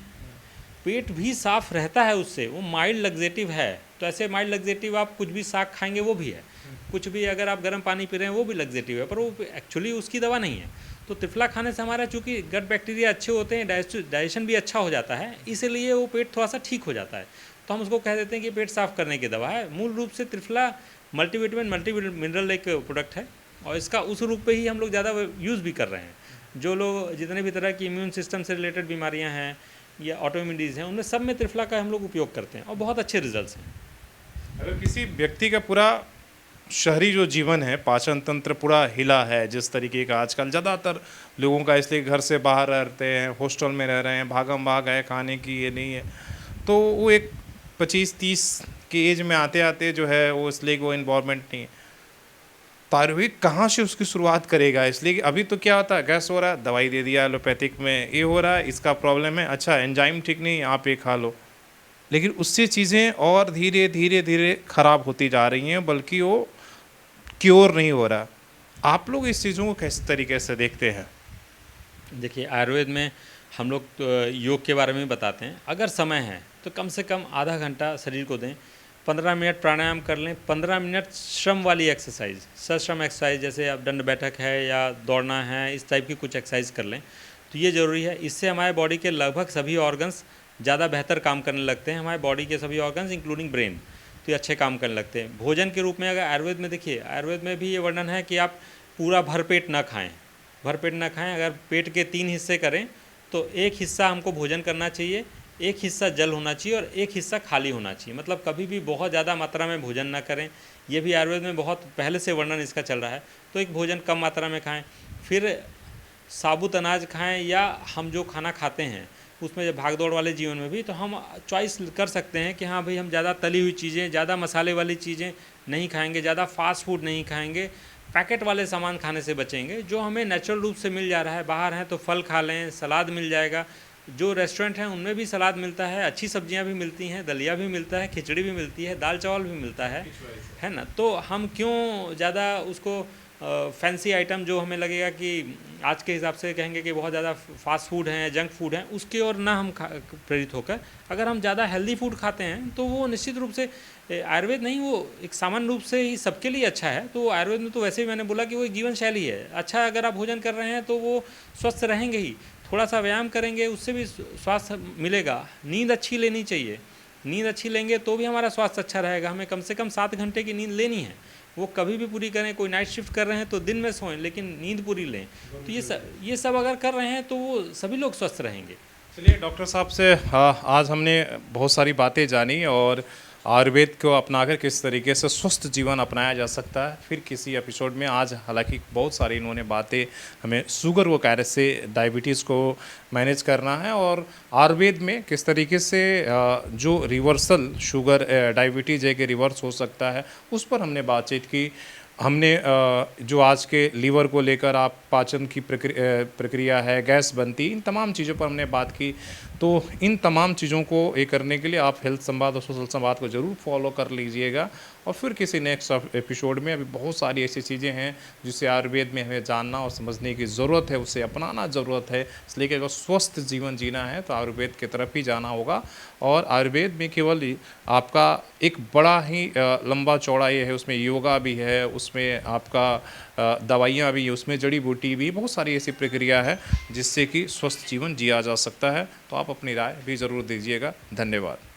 पेट भी साफ रहता है उससे, वो माइल्ड लग्जेटिव है। तो ऐसे माइल्ड लग्जेटिव आप कुछ भी साग खाएंगे वो भी है, कुछ भी अगर आप गर्म पानी पी रहे हैं वो भी लग्जेटिव है, पर वो एक्चुअली उसकी दवा नहीं है। तो त्रिफला खाने से हमारा चूँकि गट बैक्टीरिया अच्छे होते हैं, डाइजेशन भी अच्छा हो जाता है, इसलिए वो पेट थोड़ा सा ठीक हो जाता है। तो हम उसको कह देते हैं कि पेट साफ करने की दवा है। मूल रूप से त्रिफला मल्टीविटामिन मल्टी मिनरल एक प्रोडक्ट है, और इसका उस रूप पे ही हम लोग ज़्यादा यूज़ भी कर रहे हैं। जो लोग जितने भी तरह की इम्यून सिस्टम से रिलेटेड बीमारियां हैं या ऑटोइम्यून डिजीज़ हैं, उनमें सब में त्रिफला का हम लोग उपयोग करते हैं और बहुत अच्छे रिजल्ट्स हैं। अगर किसी व्यक्ति का पूरा शहरी जो जीवन है, पाचन तंत्र पूरा हिला है, जिस तरीके का आजकल ज़्यादातर लोगों का, इसलिए घर से बाहर रहते हैं, हॉस्टल में रह रहे हैं, भागम भाग है, खाने की ये नहीं है, तो वो एक 25-30 की एज में आते आते जो है वो, इसलिए वो इन्वॉल्वमेंट नहीं है। तो आयुर्वेद कहाँ से उसकी शुरुआत करेगा? इसलिए कि अभी तो क्या होता है, गैस हो रहा है, दवाई दे दिया एलोपैथिक में, ये हो रहा है, इसका प्रॉब्लम है, अच्छा एंजाइम ठीक नहीं, आप ये खा लो। लेकिन उससे चीज़ें और धीरे धीरे धीरे ख़राब होती जा रही हैं, बल्कि वो क्योर नहीं हो रहा। आप लोग इस चीज़ों को किस तरीके से देखते हैं? देखिए, आयुर्वेद में हम लोग तो योग के बारे में बताते हैं। अगर समय है तो कम से कम आधा घंटा शरीर को दें, 15 मिनट प्राणायाम कर लें, 15 मिनट श्रम वाली एक्सरसाइज, सश्रम एक्सरसाइज, जैसे अब दंड बैठक है या दौड़ना है, इस टाइप की कुछ एक्सरसाइज कर लें तो ये ज़रूरी है। इससे हमारे बॉडी के लगभग सभी ऑर्गन्स ज़्यादा बेहतर काम करने लगते हैं। हमारे बॉडी के सभी ऑर्गन्स इंक्लूडिंग ब्रेन तो ये अच्छे काम करने लगते हैं। भोजन के रूप में अगर आयुर्वेद में देखिए, आयुर्वेद में भी ये वर्णन है कि आप पूरा भरपेट ना खाएं, भरपेट ना खाएं। अगर पेट के 3 हिस्से करें तो एक हिस्सा हमको भोजन करना चाहिए, एक हिस्सा जल होना चाहिए और एक हिस्सा खाली होना चाहिए। मतलब कभी भी बहुत ज़्यादा मात्रा में भोजन ना करें। ये भी आयुर्वेद में बहुत पहले से वर्णन इसका चल रहा है। तो एक भोजन कम मात्रा में खाएं, फिर साबुत अनाज खाएं, या हम जो खाना खाते हैं उसमें जब भागदौड़ वाले जीवन में भी तो हम चॉइस कर सकते हैं कि हाँ भाई, हम ज़्यादा तली हुई चीज़ें, ज़्यादा मसाले वाली चीज़ें नहीं खाएंगे, ज़्यादा फास्ट फूड नहीं खाएंगे, पैकेट वाले सामान खाने से बचेंगे। जो हमें नेचुरल रूप से मिल जा रहा है, बाहर हैं तो फल खा लें, सलाद मिल जाएगा। जो रेस्टोरेंट हैं उनमें भी सलाद मिलता है, अच्छी सब्जियां भी मिलती हैं, दलिया भी मिलता है, खिचड़ी भी मिलती है, दाल चावल भी मिलता है ना। तो हम क्यों ज़्यादा उसको फैंसी आइटम जो हमें लगेगा कि आज के हिसाब से कहेंगे कि बहुत ज़्यादा फास्ट फूड हैं, जंक फूड हैं, उसकी ओर ना हम प्रेरित होकर अगर हम ज़्यादा हेल्दी फूड खाते हैं तो वो निश्चित रूप से आयुर्वेद नहीं, वो एक सामान्य रूप से ही सबके लिए अच्छा है। तो आयुर्वेद में तो वैसे ही मैंने बोला कि वो एक जीवन शैली है। अच्छा, अगर आप भोजन कर रहे हैं तो वो स्वस्थ रहेंगे ही। थोड़ा सा व्यायाम करेंगे उससे भी स्वास्थ्य मिलेगा। नींद अच्छी लेनी चाहिए, नींद अच्छी लेंगे तो भी हमारा स्वास्थ्य अच्छा रहेगा। हमें कम से कम 7 घंटे की नींद लेनी है, वो कभी भी पूरी करें। कोई नाइट शिफ्ट कर रहे हैं तो दिन में सोएं, लेकिन नींद पूरी लें। तो ये सब अगर कर रहे हैं तो वो सभी लोग स्वस्थ रहेंगे। चलिए डॉक्टर साहब से आज हमने बहुत सारी बातें जानी और आयुर्वेद को अपनाकर किस तरीके से स्वस्थ जीवन अपनाया जा सकता है। फिर किसी एपिसोड में, आज हालांकि बहुत सारी इन्होंने बातें हमें शुगर वो कह रहे से डायबिटीज़ को मैनेज करना है और आयुर्वेद में किस तरीके से जो रिवर्सल शुगर डायबिटीज़ है कि रिवर्स हो सकता है, उस पर हमने बातचीत की। हमने जो आज के लीवर को लेकर आप पाचन की प्रक्रिया है, गैस बनती, इन तमाम चीज़ों पर हमने बात की। तो इन तमाम चीज़ों को ये करने के लिए आप हेल्थ संवाद और सोशल संवाद को ज़रूर फॉलो कर लीजिएगा। और फिर किसी नेक्स्ट एपिसोड में अभी बहुत सारी ऐसी चीज़ें हैं जिसे आयुर्वेद में हमें जानना और समझने की ज़रूरत है, उसे अपनाना ज़रूरत है। इसलिए कि अगर स्वस्थ जीवन जीना है तो आयुर्वेद की तरफ ही जाना होगा। और आयुर्वेद में केवल आपका एक बड़ा ही लंबा चौड़ा ये है, उसमें योगा भी है, उसमें आपका दवाइयाँ भी, उसमें जड़ी बूटी भी, बहुत सारी ऐसी प्रक्रिया है जिससे कि स्वस्थ जीवन जिया जा सकता है। तो आप अपनी राय भी ज़रूर दीजिएगा। धन्यवाद।